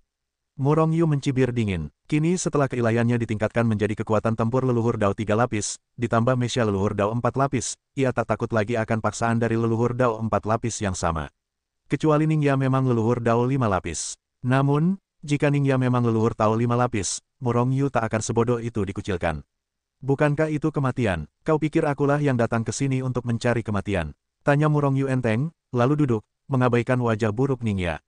Murong Yu mencibir dingin. Kini setelah keilahiannya ditingkatkan menjadi kekuatan tempur leluhur Dao 3 lapis, ditambah mesya leluhur Dao 4 lapis, ia tak takut lagi akan paksaan dari leluhur Dao 4 lapis yang sama. Kecuali Ningya memang leluhur Dao 5 lapis. Namun, jika Ningya memang leluhur Dao 5 lapis, Murong Yu tak akan sebodoh itu dikucilkan. Bukankah itu kematian? Kau pikir akulah yang datang ke sini untuk mencari kematian? Tanya Murong Yu enteng, lalu duduk, mengabaikan wajah buruk Ningya.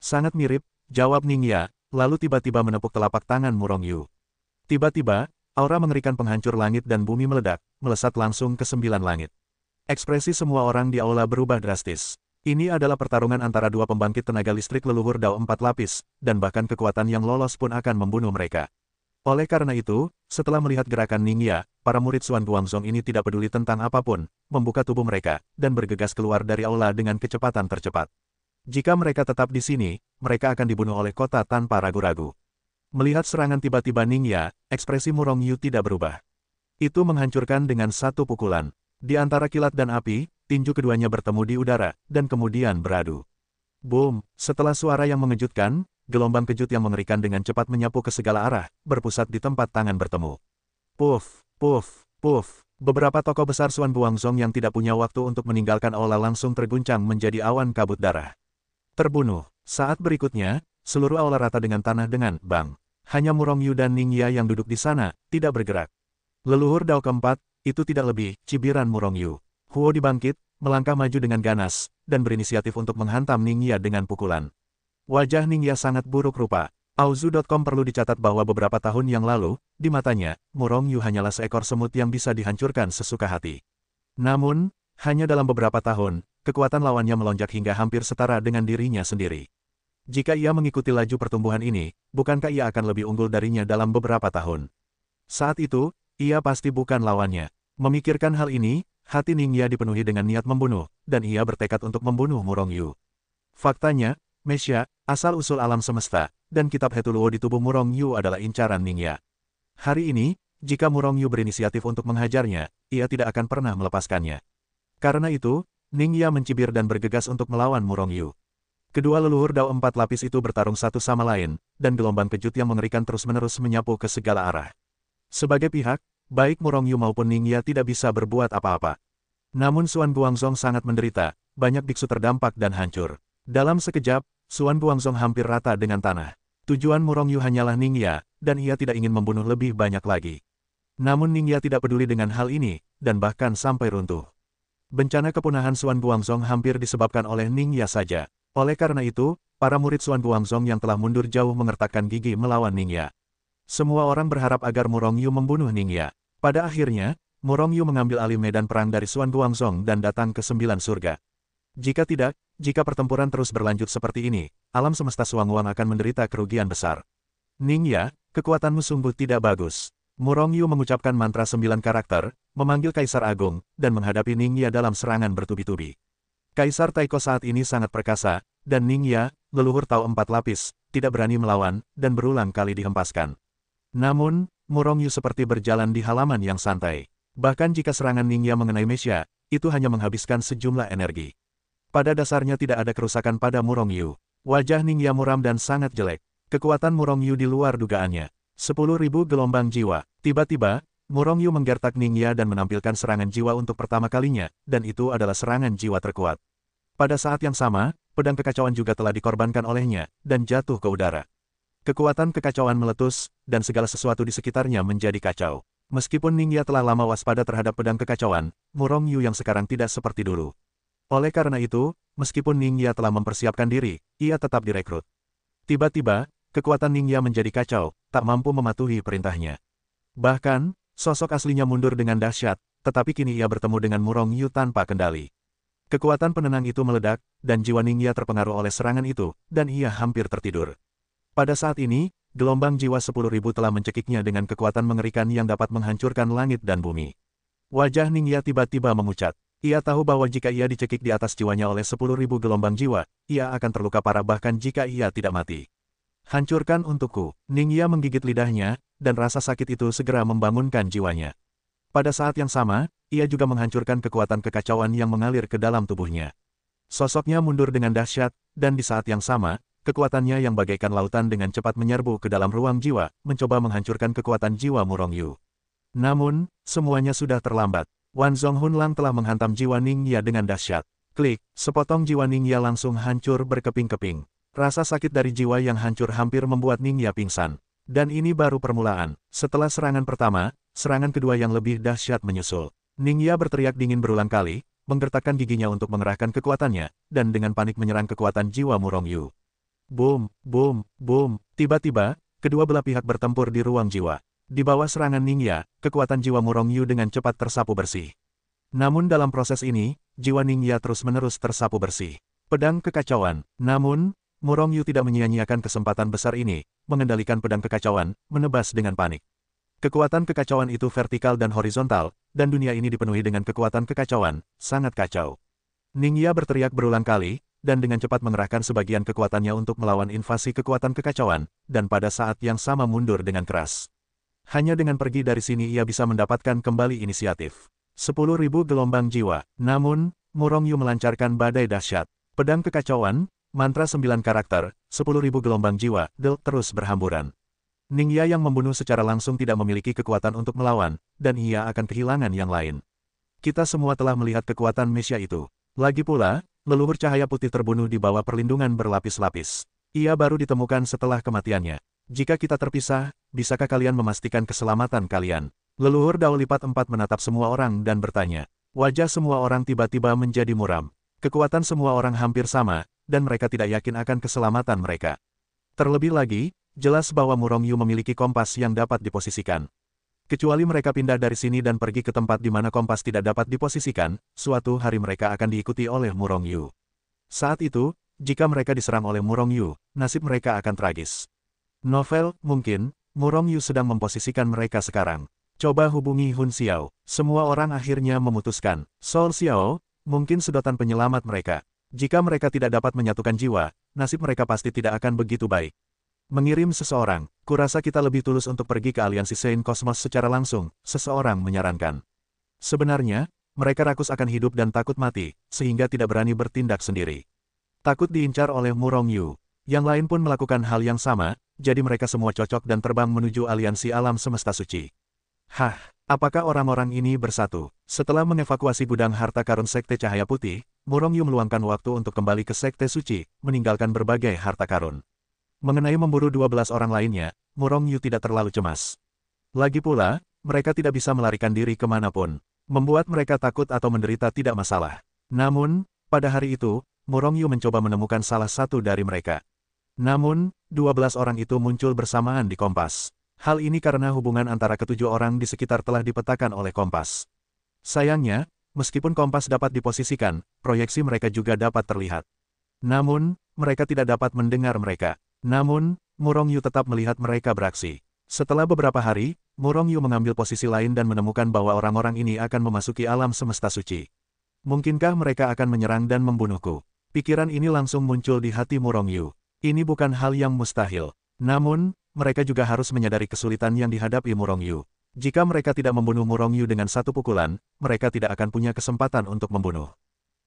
Sangat mirip, jawab Ningya, lalu tiba-tiba menepuk telapak tangan Murong Yu. Tiba-tiba, aura mengerikan penghancur langit dan bumi meledak, melesat langsung ke 9 langit. Ekspresi semua orang di aula berubah drastis. Ini adalah pertarungan antara dua pembangkit tenaga listrik leluhur Dao 4 lapis, dan bahkan kekuatan yang lolos pun akan membunuh mereka. Oleh karena itu, setelah melihat gerakan Ningya, para murid Xuan Guangzhong ini tidak peduli tentang apapun, membuka tubuh mereka, dan bergegas keluar dari aula dengan kecepatan tercepat. Jika mereka tetap di sini, mereka akan dibunuh oleh kota tanpa ragu-ragu. Melihat serangan tiba-tiba Ningya, ekspresi Murong Yu tidak berubah. Itu menghancurkan dengan satu pukulan. Di antara kilat dan api, tinju keduanya bertemu di udara, dan kemudian beradu. Boom! Setelah suara yang mengejutkan, gelombang kejut yang mengerikan dengan cepat menyapu ke segala arah, berpusat di tempat tangan bertemu. Puff! Puff! Puff! Beberapa tokoh besar Xuan Guangzhong yang tidak punya waktu untuk meninggalkan aula langsung terguncang menjadi awan kabut darah. Terbunuh. Saat berikutnya, seluruh aula rata dengan tanah dengan bang. Hanya Murong Yu dan Ningya yang duduk di sana, tidak bergerak. Leluhur Dao keempat, itu tidak lebih, cibiran Murong Yu. Huo dibangkit, melangkah maju dengan ganas, dan berinisiatif untuk menghantam Ningya dengan pukulan. Wajah Ningya sangat buruk rupa. Auzu.com perlu dicatat bahwa beberapa tahun yang lalu, di matanya, Murong Yu hanyalah seekor semut yang bisa dihancurkan sesuka hati. Namun, hanya dalam beberapa tahun, kekuatan lawannya melonjak hingga hampir setara dengan dirinya sendiri. Jika ia mengikuti laju pertumbuhan ini, bukankah ia akan lebih unggul darinya dalam beberapa tahun? Saat itu, ia pasti bukan lawannya. Memikirkan hal ini, hati Ningya dipenuhi dengan niat membunuh, dan ia bertekad untuk membunuh Murongyu. Faktanya, Mesya, asal-usul alam semesta, dan kitab Hetuluo di tubuh Murongyu adalah incaran Ningya. Hari ini, jika Murongyu berinisiatif untuk menghajarnya, ia tidak akan pernah melepaskannya. Karena itu, Ningya mencibir dan bergegas untuk melawan Murongyu. Kedua leluhur Dao empat lapis itu bertarung satu sama lain, dan gelombang kejut yang mengerikan terus-menerus menyapu ke segala arah. Sebagai pihak, baik Murongyu maupun Ningya tidak bisa berbuat apa-apa. Namun Xuan Guangzong sangat menderita, banyak biksu terdampak dan hancur. Dalam sekejap, Xuan Guangzong hampir rata dengan tanah. Tujuan Murongyu hanyalah Ningya, dan ia tidak ingin membunuh lebih banyak lagi. Namun Ningya tidak peduli dengan hal ini, dan bahkan sampai runtuh. Bencana kepunahan Xuan Guangzong hampir disebabkan oleh Ningya saja. Oleh karena itu, para murid Xuan Guangzong yang telah mundur jauh mengertakkan gigi melawan Ningya. Semua orang berharap agar Murongyu membunuh Ningya. Pada akhirnya, Murongyu mengambil alih medan perang dari Xuan Guangzong dan datang ke 9 surga. Jika tidak, jika pertempuran terus berlanjut seperti ini, alam semesta Xuanguang akan menderita kerugian besar. Ningya, kekuatanmu sungguh tidak bagus. Murongyu mengucapkan mantra 9 karakter, memanggil Kaisar Agung, dan menghadapi Ningya dalam serangan bertubi-tubi. Kaisar Taiko saat ini sangat perkasa, dan Ningya, leluhur Tao 4 lapis, tidak berani melawan, dan berulang kali dihempaskan. Namun, Murongyu seperti berjalan di halaman yang santai. Bahkan jika serangan Ningya mengenai Mesya, itu hanya menghabiskan sejumlah energi. Pada dasarnya tidak ada kerusakan pada Murongyu. Wajah Ningya muram dan sangat jelek. Kekuatan Murongyu di luar dugaannya. 10.000 gelombang jiwa. Tiba-tiba, Murongyu menggertak Ningya dan menampilkan serangan jiwa untuk pertama kalinya, dan itu adalah serangan jiwa terkuat. Pada saat yang sama, pedang kekacauan juga telah dikorbankan olehnya, dan jatuh ke udara. Kekuatan kekacauan meletus, dan segala sesuatu di sekitarnya menjadi kacau. Meskipun Ningya telah lama waspada terhadap pedang kekacauan, Murongyu yang sekarang tidak seperti dulu. Oleh karena itu, meskipun Ningya telah mempersiapkan diri, ia tetap direkrut. Tiba-tiba, kekuatan Ningya menjadi kacau, tak mampu mematuhi perintahnya. Bahkan, sosok aslinya mundur dengan dahsyat, tetapi kini ia bertemu dengan Murongyu tanpa kendali. Kekuatan penenang itu meledak, dan jiwa Ningya terpengaruh oleh serangan itu, dan ia hampir tertidur. Pada saat ini, gelombang jiwa 10.000 telah mencekiknya dengan kekuatan mengerikan yang dapat menghancurkan langit dan bumi. Wajah Ningya tiba-tiba memucat. Ia tahu bahwa jika ia dicekik di atas jiwanya oleh 10.000 gelombang jiwa, ia akan terluka parah bahkan jika ia tidak mati. Hancurkan untukku. Ningya menggigit lidahnya, dan rasa sakit itu segera membangunkan jiwanya. Pada saat yang sama, ia juga menghancurkan kekuatan kekacauan yang mengalir ke dalam tubuhnya. Sosoknya mundur dengan dahsyat, dan di saat yang sama, kekuatannya yang bagaikan lautan dengan cepat menyerbu ke dalam ruang jiwa, mencoba menghancurkan kekuatan jiwa Murongyu. Namun, semuanya sudah terlambat. Wan Zonghunlang telah menghantam jiwa Ningya dengan dahsyat. Klik, sepotong jiwa Ningya langsung hancur berkeping-keping. Rasa sakit dari jiwa yang hancur hampir membuat Ningya pingsan. Dan ini baru permulaan. Setelah serangan pertama, serangan kedua yang lebih dahsyat menyusul. Ningya berteriak dingin berulang kali, menggertakkan giginya untuk mengerahkan kekuatannya, dan dengan panik menyerang kekuatan jiwa Murongyu. Boom, boom, boom. Tiba-tiba, kedua belah pihak bertempur di ruang jiwa. Di bawah serangan Ningya, kekuatan jiwa Murongyu dengan cepat tersapu bersih. Namun dalam proses ini, jiwa Ningya terus-menerus tersapu bersih. Pedang kekacauan. Namun, Murongyu tidak menyia-nyiakan kesempatan besar ini, mengendalikan pedang kekacauan, menebas dengan panik. Kekuatan kekacauan itu vertikal dan horizontal, dan dunia ini dipenuhi dengan kekuatan kekacauan, sangat kacau. Ningya berteriak berulang kali, dan dengan cepat mengerahkan sebagian kekuatannya untuk melawan invasi kekuatan kekacauan, dan pada saat yang sama mundur dengan keras. Hanya dengan pergi dari sini ia bisa mendapatkan kembali inisiatif. 10.000 gelombang jiwa. Namun, Murongyu melancarkan badai dahsyat. Pedang kekacauan, mantra 9 karakter, 10.000 gelombang jiwa, terus berhamburan. Ningya yang membunuh secara langsung tidak memiliki kekuatan untuk melawan, dan ia akan kehilangan yang lain. Kita semua telah melihat kekuatan Mesya itu. Lagi pula, leluhur cahaya putih terbunuh di bawah perlindungan berlapis-lapis. Ia baru ditemukan setelah kematiannya. Jika kita terpisah, bisakah kalian memastikan keselamatan kalian? Leluhur Dao Lipat 4 menatap semua orang dan bertanya. Wajah semua orang tiba-tiba menjadi muram. Kekuatan semua orang hampir sama, dan mereka tidak yakin akan keselamatan mereka. Terlebih lagi, jelas bahwa Murongyu memiliki kompas yang dapat diposisikan. Kecuali mereka pindah dari sini dan pergi ke tempat di mana kompas tidak dapat diposisikan, suatu hari mereka akan diikuti oleh Murongyu. Saat itu, jika mereka diserang oleh Murong Yu, nasib mereka akan tragis. Novel, mungkin, Murong Yu sedang memposisikan mereka sekarang. Coba hubungi Hun Xiao. Semua orang akhirnya memutuskan. Sol Xiao, mungkin sedotan penyelamat mereka. Jika mereka tidak dapat menyatukan jiwa, nasib mereka pasti tidak akan begitu baik. Mengirim seseorang, kurasa kita lebih tulus untuk pergi ke aliansi Saint Cosmos secara langsung, seseorang menyarankan. Sebenarnya, mereka rakus akan hidup dan takut mati, sehingga tidak berani bertindak sendiri. Takut diincar oleh Murong Yu. Yang lain pun melakukan hal yang sama, jadi mereka semua cocok dan terbang menuju aliansi alam semesta suci. Hah, apakah orang-orang ini bersatu? Setelah mengevakuasi gudang harta karun Sekte Cahaya Putih, Murong Yu meluangkan waktu untuk kembali ke Sekte Suci, meninggalkan berbagai harta karun. Mengenai memburu 12 orang lainnya, Murong Yu tidak terlalu cemas. Lagi pula, mereka tidak bisa melarikan diri kemanapun. Membuat mereka takut atau menderita tidak masalah. Namun, pada hari itu, Murong Yu mencoba menemukan salah satu dari mereka. Namun, 12 orang itu muncul bersamaan di kompas. Hal ini karena hubungan antara ketujuh orang di sekitar telah dipetakan oleh kompas. Sayangnya, meskipun kompas dapat diposisikan, proyeksi mereka juga dapat terlihat. Namun, mereka tidak dapat mendengar mereka. Namun, Murong Yu tetap melihat mereka beraksi. Setelah beberapa hari, Murong Yu mengambil posisi lain dan menemukan bahwa orang-orang ini akan memasuki alam semesta suci. Mungkinkah mereka akan menyerang dan membunuhku? Pikiran ini langsung muncul di hati Murong Yu. Ini bukan hal yang mustahil. Namun, mereka juga harus menyadari kesulitan yang dihadapi Murong Yu. Jika mereka tidak membunuh Murong Yu dengan satu pukulan, mereka tidak akan punya kesempatan untuk membunuh.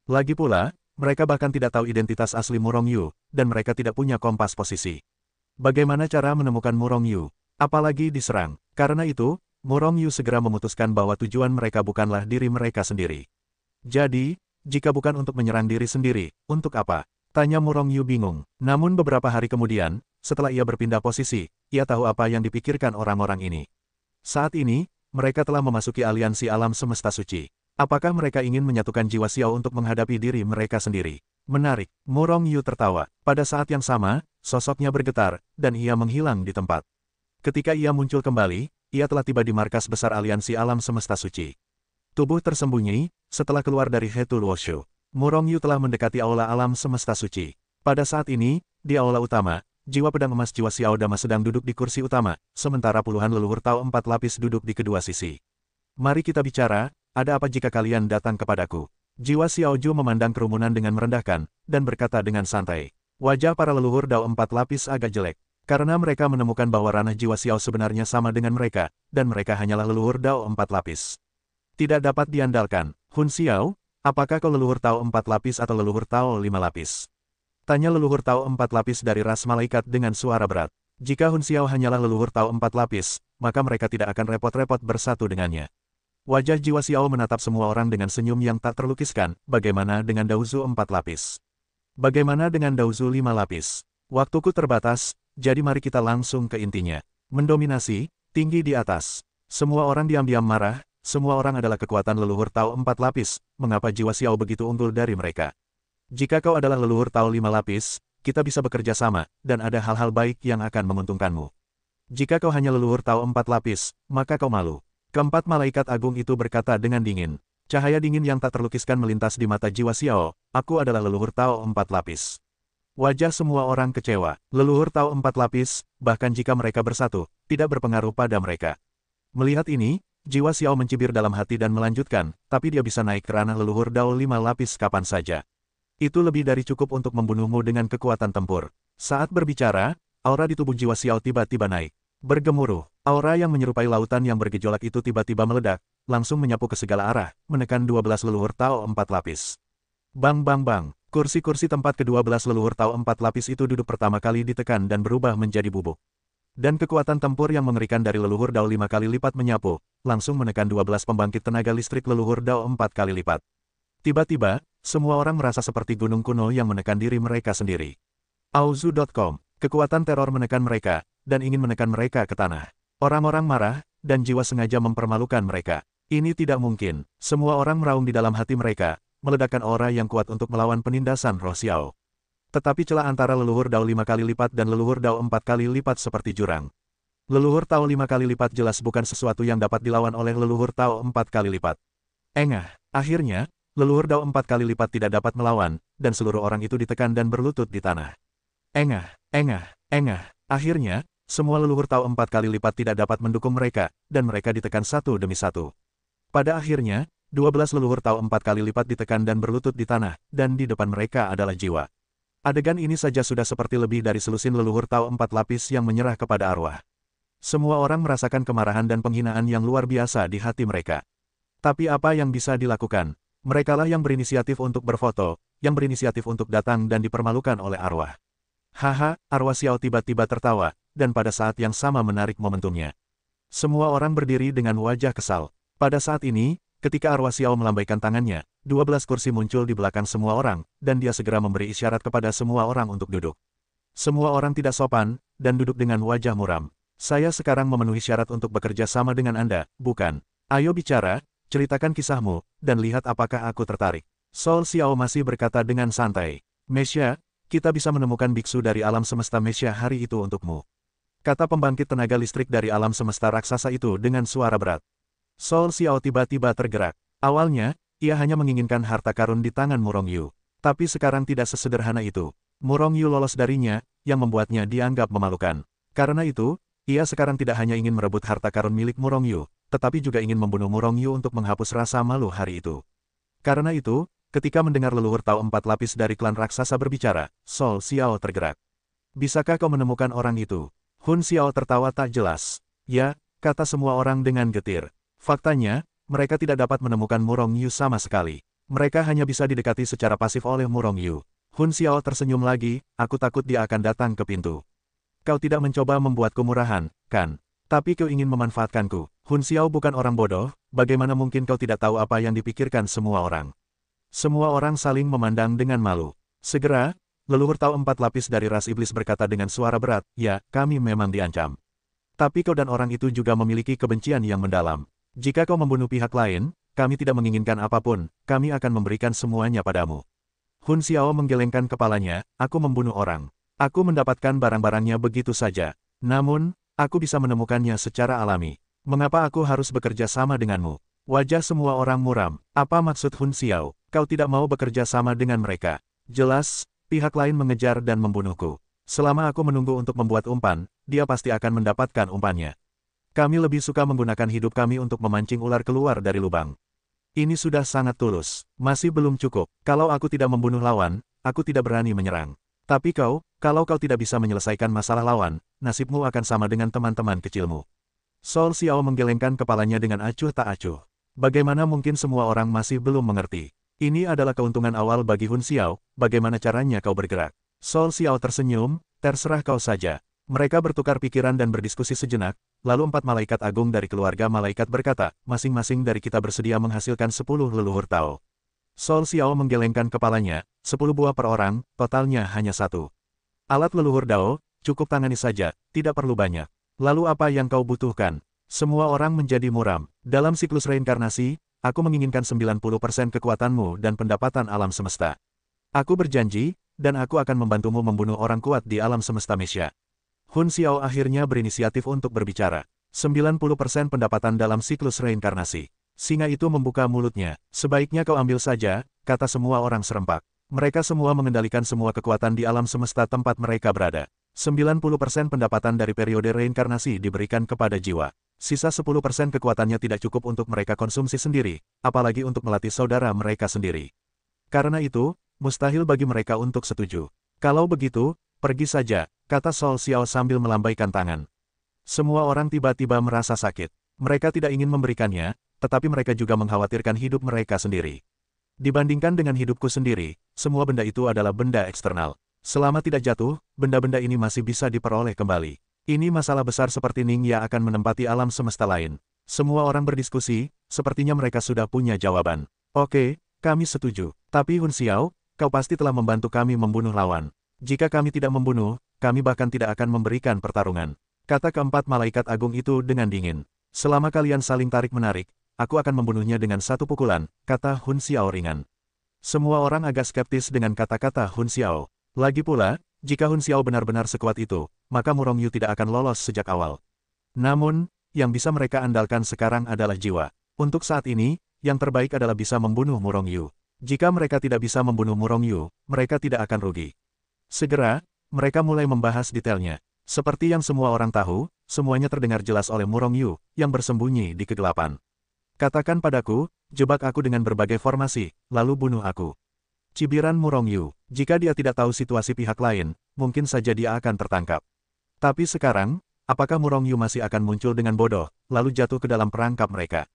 Lagi pula, mereka bahkan tidak tahu identitas asli Murong Yu, dan mereka tidak punya kompas posisi. Bagaimana cara menemukan Murong Yu? Apalagi diserang. Karena itu, Murong Yu segera memutuskan bahwa tujuan mereka bukanlah diri mereka sendiri. Jadi, jika bukan untuk menyerang diri sendiri, untuk apa? Tanya Murong Yu bingung. Namun beberapa hari kemudian, setelah ia berpindah posisi, ia tahu apa yang dipikirkan orang-orang ini. Saat ini, mereka telah memasuki aliansi alam semesta suci. Apakah mereka ingin menyatukan jiwa Xiao untuk menghadapi diri mereka sendiri? Menarik. Murong Yu tertawa. Pada saat yang sama, sosoknya bergetar, dan ia menghilang di tempat. Ketika ia muncul kembali, ia telah tiba di markas besar aliansi alam semesta suci. Tubuh tersembunyi, setelah keluar dari Hetul Woshu. Murong Yu telah mendekati aula alam semesta suci. Pada saat ini, di aula utama, jiwa pedang emas jiwa Xiao Dama sedang duduk di kursi utama, sementara puluhan leluhur Tao 4 lapis duduk di kedua sisi. Mari kita bicara, ada apa jika kalian datang kepadaku? Jiwa Xiao Ju memandang kerumunan dengan merendahkan, dan berkata dengan santai. Wajah para leluhur Dao 4 lapis agak jelek, karena mereka menemukan bahwa ranah jiwa Xiao sebenarnya sama dengan mereka, dan mereka hanyalah leluhur Dao 4 lapis. Tidak dapat diandalkan. Hun Xiao, apakah kau leluhur Tao 4 lapis atau leluhur Tao 5 lapis? Tanya leluhur Tao 4 lapis dari ras malaikat dengan suara berat. Jika Hun Xiao hanyalah leluhur Tao 4 lapis, maka mereka tidak akan repot-repot bersatu dengannya. Wajah jiwa Xiao menatap semua orang dengan senyum yang tak terlukiskan. Bagaimana dengan Daozu 4 lapis? Bagaimana dengan Daozu 5 lapis? Waktuku terbatas, jadi mari kita langsung ke intinya. Mendominasi, tinggi di atas. Semua orang diam-diam marah. Semua orang adalah kekuatan leluhur Tao 4 lapis, mengapa jiwa Xiao begitu unggul dari mereka? Jika kau adalah leluhur Tao 5 lapis, kita bisa bekerja sama, dan ada hal-hal baik yang akan menguntungkanmu. Jika kau hanya leluhur Tao 4 lapis, maka kau malu. Keempat malaikat agung itu berkata dengan dingin. Cahaya dingin yang tak terlukiskan melintas di mata jiwa Xiao, aku adalah leluhur Tao 4 lapis. Wajah semua orang kecewa. Leluhur Tao 4 lapis, bahkan jika mereka bersatu, tidak berpengaruh pada mereka. Melihat ini, jiwa Xiao mencibir dalam hati dan melanjutkan, tapi dia bisa naik ke ranah leluhur Dao 5 lapis kapan saja. Itu lebih dari cukup untuk membunuhmu dengan kekuatan tempur. Saat berbicara, aura di tubuh jiwa Xiao tiba-tiba naik. Bergemuruh, aura yang menyerupai lautan yang bergejolak itu tiba-tiba meledak, langsung menyapu ke segala arah, menekan 12 leluhur Tao 4 lapis. Bang bang bang, kursi-kursi tempat ke-12 leluhur Tao 4 lapis itu duduk pertama kali ditekan dan berubah menjadi bubuk. Dan kekuatan tempur yang mengerikan dari leluhur Dao 5 kali lipat menyapu, langsung menekan 12 pembangkit tenaga listrik leluhur Dao 4 kali lipat. Tiba-tiba, semua orang merasa seperti gunung kuno yang menekan diri mereka sendiri. Auzu.com, kekuatan teror menekan mereka, dan ingin menekan mereka ke tanah. Orang-orang marah, dan jiwa sengaja mempermalukan mereka. Ini tidak mungkin. Semua orang meraung di dalam hati mereka, meledakkan aura yang kuat untuk melawan penindasan roh Xiao. Tetapi celah antara leluhur Dao 5 kali lipat dan leluhur Dao 4 kali lipat seperti jurang. Leluhur Tao 5 kali lipat jelas bukan sesuatu yang dapat dilawan oleh leluhur Tao 4 kali lipat. Engah, akhirnya, leluhur Dao 4 kali lipat tidak dapat melawan, dan seluruh orang itu ditekan dan berlutut di tanah. Engah, engah, engah. Akhirnya, semua leluhur Tao 4 kali lipat tidak dapat mendukung mereka, dan mereka ditekan satu demi satu. Pada akhirnya, 12 leluhur Tao 4 kali lipat ditekan dan berlutut di tanah, dan di depan mereka adalah jiwa. Adegan ini saja sudah seperti lebih dari selusin leluhur Tao 4 lapis yang menyerah kepada arwah. Semua orang merasakan kemarahan dan penghinaan yang luar biasa di hati mereka. Tapi apa yang bisa dilakukan? Merekalah yang berinisiatif untuk berfoto, yang berinisiatif untuk datang dan dipermalukan oleh arwah. Haha, arwah Xiao tiba-tiba tertawa, dan pada saat yang sama menarik momentumnya. Semua orang berdiri dengan wajah kesal. Pada saat ini, ketika arwah Xiao melambaikan tangannya, 12 kursi muncul di belakang semua orang, dan dia segera memberi isyarat kepada semua orang untuk duduk. Semua orang tidak sopan, dan duduk dengan wajah muram. Saya sekarang memenuhi syarat untuk bekerja sama dengan Anda, bukan? Ayo bicara, ceritakan kisahmu, dan lihat apakah aku tertarik. Sol Xiao masih berkata dengan santai. Mesya, kita bisa menemukan biksu dari alam semesta Mesya hari itu untukmu. Kata pembangkit tenaga listrik dari alam semesta raksasa itu dengan suara berat. Sol Xiao tiba-tiba tergerak. Awalnya, ia hanya menginginkan harta karun di tangan Murong Yu. Tapi sekarang tidak sesederhana itu. Murong Yu lolos darinya, yang membuatnya dianggap memalukan. Karena itu, ia sekarang tidak hanya ingin merebut harta karun milik Murong Yu, tetapi juga ingin membunuh Murong Yu untuk menghapus rasa malu hari itu. Karena itu, ketika mendengar leluhur Tao 4 lapis dari klan raksasa berbicara, Sol Xiao tergerak. Bisakah kau menemukan orang itu? Hun Xiao tertawa tak jelas. Ya, kata semua orang dengan getir. Faktanya, mereka tidak dapat menemukan Murong Yu sama sekali. Mereka hanya bisa didekati secara pasif oleh Murong Yu. Hun Xiao tersenyum lagi, aku takut dia akan datang ke pintu. Kau tidak mencoba membuatku murahan, kan? Tapi kau ingin memanfaatkanku. Hun Xiao bukan orang bodoh, bagaimana mungkin kau tidak tahu apa yang dipikirkan semua orang? Semua orang saling memandang dengan malu. Segera, leluhur Tao 4 lapis dari ras iblis berkata dengan suara berat, ya, kami memang diancam. Tapi kau dan orang itu juga memiliki kebencian yang mendalam. Jika kau membunuh pihak lain, kami tidak menginginkan apapun, kami akan memberikan semuanya padamu. Hun Xiao menggelengkan kepalanya, aku membunuh orang. Aku mendapatkan barang-barangnya begitu saja. Namun, aku bisa menemukannya secara alami. Mengapa aku harus bekerja sama denganmu? Wajah semua orang muram. Apa maksud Hun Xiao? Kau tidak mau bekerja sama dengan mereka. Jelas, pihak lain mengejar dan membunuhku. Selama aku menunggu untuk membuat umpan, dia pasti akan mendapatkan umpannya. Kami lebih suka menggunakan hidup kami untuk memancing ular keluar dari lubang. Ini sudah sangat tulus. Masih belum cukup. Kalau aku tidak membunuh lawan, aku tidak berani menyerang. Tapi kau, kalau kau tidak bisa menyelesaikan masalah lawan, nasibmu akan sama dengan teman-teman kecilmu. Sol Xiao menggelengkan kepalanya dengan acuh tak acuh. Bagaimana mungkin semua orang masih belum mengerti? Ini adalah keuntungan awal bagi Hun Xiao, bagaimana caranya kau bergerak? Sol Xiao tersenyum, terserah kau saja. Mereka bertukar pikiran dan berdiskusi sejenak, lalu 4 malaikat agung dari keluarga malaikat berkata, masing-masing dari kita bersedia menghasilkan 10 leluhur Tao. Sol Xiao menggelengkan kepalanya, 10 buah per orang, totalnya hanya 1. Alat leluhur Dao, cukup tangani saja, tidak perlu banyak. Lalu apa yang kau butuhkan? Semua orang menjadi muram. Dalam siklus reinkarnasi, aku menginginkan 90% kekuatanmu dan pendapatan alam semesta. Aku berjanji, dan aku akan membantumu membunuh orang kuat di alam semesta Mesya. Hun Xiao akhirnya berinisiatif untuk berbicara. 90% pendapatan dalam siklus reinkarnasi. Singa itu membuka mulutnya. Sebaiknya kau ambil saja, kata semua orang serempak. Mereka semua mengendalikan semua kekuatan di alam semesta tempat mereka berada. 90% pendapatan dari periode reinkarnasi diberikan kepada jiwa. Sisa 10% kekuatannya tidak cukup untuk mereka konsumsi sendiri, apalagi untuk melatih saudara mereka sendiri. Karena itu, mustahil bagi mereka untuk setuju. Kalau begitu, pergi saja, kata Sol Xiao sambil melambaikan tangan. Semua orang tiba-tiba merasa sakit. Mereka tidak ingin memberikannya, tetapi mereka juga mengkhawatirkan hidup mereka sendiri. Dibandingkan dengan hidupku sendiri, semua benda itu adalah benda eksternal. Selama tidak jatuh, benda-benda ini masih bisa diperoleh kembali. Ini masalah besar seperti Ningya akan menempati alam semesta lain. Semua orang berdiskusi, sepertinya mereka sudah punya jawaban. Oke, kami setuju. Tapi Hun Xiao, kau pasti telah membantu kami membunuh lawan. Jika kami tidak membunuh, kami bahkan tidak akan memberikan pertarungan. Kata keempat malaikat agung itu dengan dingin. Selama kalian saling tarik-menarik, aku akan membunuhnya dengan satu pukulan, kata Hun Xiao ringan. Semua orang agak skeptis dengan kata-kata Hun Xiao. Lagi pula, jika Hun Xiao benar-benar sekuat itu, maka Murong Yu tidak akan lolos sejak awal. Namun, yang bisa mereka andalkan sekarang adalah jiwa. Untuk saat ini, yang terbaik adalah bisa membunuh Murong Yu. Jika mereka tidak bisa membunuh Murong Yu, mereka tidak akan rugi. Segera, mereka mulai membahas detailnya. Seperti yang semua orang tahu, semuanya terdengar jelas oleh Murong Yu, yang bersembunyi di kegelapan. Katakan padaku, jebak aku dengan berbagai formasi, lalu bunuh aku. Cibiran Murong Yu, jika dia tidak tahu situasi pihak lain, mungkin saja dia akan tertangkap. Tapi sekarang, apakah Murong Yu masih akan muncul dengan bodoh, lalu jatuh ke dalam perangkap mereka?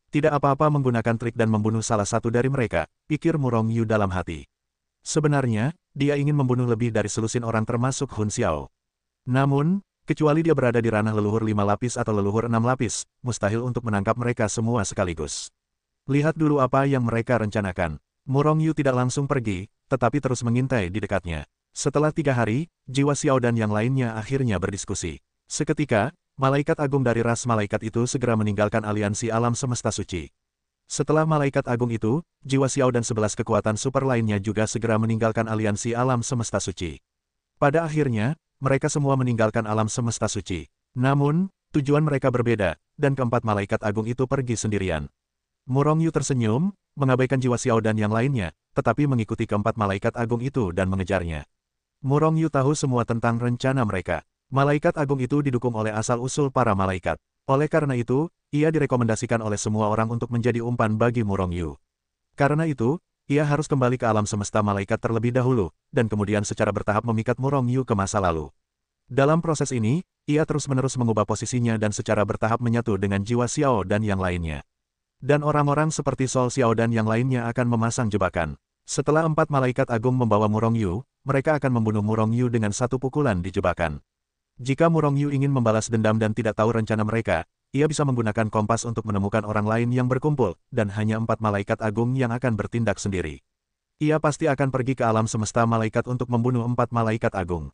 Tidak apa-apa menggunakan trik dan membunuh salah satu dari mereka, pikir Murong Yu dalam hati. Sebenarnya, dia ingin membunuh lebih dari selusin orang termasuk Hun Xiao. Namun, kecuali dia berada di ranah leluhur 5 lapis atau leluhur 6 lapis, mustahil untuk menangkap mereka semua sekaligus. Lihat dulu apa yang mereka rencanakan. Murong Yu tidak langsung pergi, tetapi terus mengintai di dekatnya. Setelah 3 hari, jiwa Xiao dan yang lainnya akhirnya berdiskusi. Seketika, malaikat agung dari ras malaikat itu segera meninggalkan aliansi alam semesta suci. Setelah malaikat agung itu, jiwa Xiao dan 11 kekuatan super lainnya juga segera meninggalkan aliansi alam semesta suci. Pada akhirnya, mereka semua meninggalkan alam semesta suci. Namun, tujuan mereka berbeda, dan keempat malaikat agung itu pergi sendirian. Murong Yu tersenyum, mengabaikan jiwa Xiao dan yang lainnya, tetapi mengikuti keempat malaikat agung itu dan mengejarnya. Murong Yu tahu semua tentang rencana mereka. Malaikat agung itu didukung oleh asal-usul para malaikat. Oleh karena itu, ia direkomendasikan oleh semua orang untuk menjadi umpan bagi Murong Yu. Karena itu, ia harus kembali ke alam semesta malaikat terlebih dahulu, dan kemudian secara bertahap memikat Murong Yu ke masa lalu. Dalam proses ini, ia terus-menerus mengubah posisinya dan secara bertahap menyatu dengan jiwa Xiao dan yang lainnya. Dan orang-orang seperti Sol Xiao dan yang lainnya akan memasang jebakan. Setelah 4 malaikat agung membawa Murong Yu, mereka akan membunuh Murong Yu dengan satu pukulan di jebakan. Jika Murong Yu ingin membalas dendam dan tidak tahu rencana mereka, ia bisa menggunakan kompas untuk menemukan orang lain yang berkumpul, dan hanya 4 malaikat agung yang akan bertindak sendiri. Ia pasti akan pergi ke alam semesta malaikat untuk membunuh 4 malaikat agung.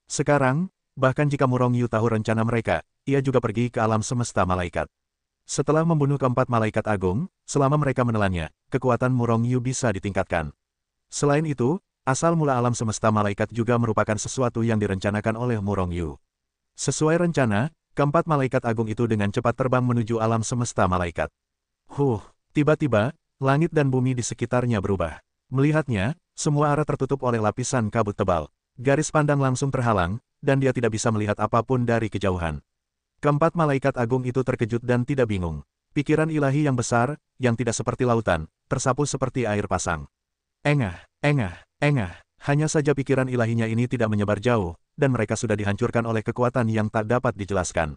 Sekarang, bahkan jika Murong Yu tahu rencana mereka, ia juga pergi ke alam semesta malaikat. Setelah membunuh keempat malaikat agung, selama mereka menelannya, kekuatan Murong Yu bisa ditingkatkan. Selain itu, asal mula alam semesta malaikat juga merupakan sesuatu yang direncanakan oleh Murong Yu. Sesuai rencana, keempat malaikat agung itu dengan cepat terbang menuju alam semesta malaikat. Tiba-tiba, langit dan bumi di sekitarnya berubah. Melihatnya, semua arah tertutup oleh lapisan kabut tebal. Garis pandang langsung terhalang, dan dia tidak bisa melihat apapun dari kejauhan. Keempat malaikat agung itu terkejut dan tidak bingung. Pikiran ilahi yang besar, yang tidak seperti lautan, tersapu seperti air pasang. Engah. Hanya saja pikiran ilahinya ini tidak menyebar jauh, dan mereka sudah dihancurkan oleh kekuatan yang tak dapat dijelaskan.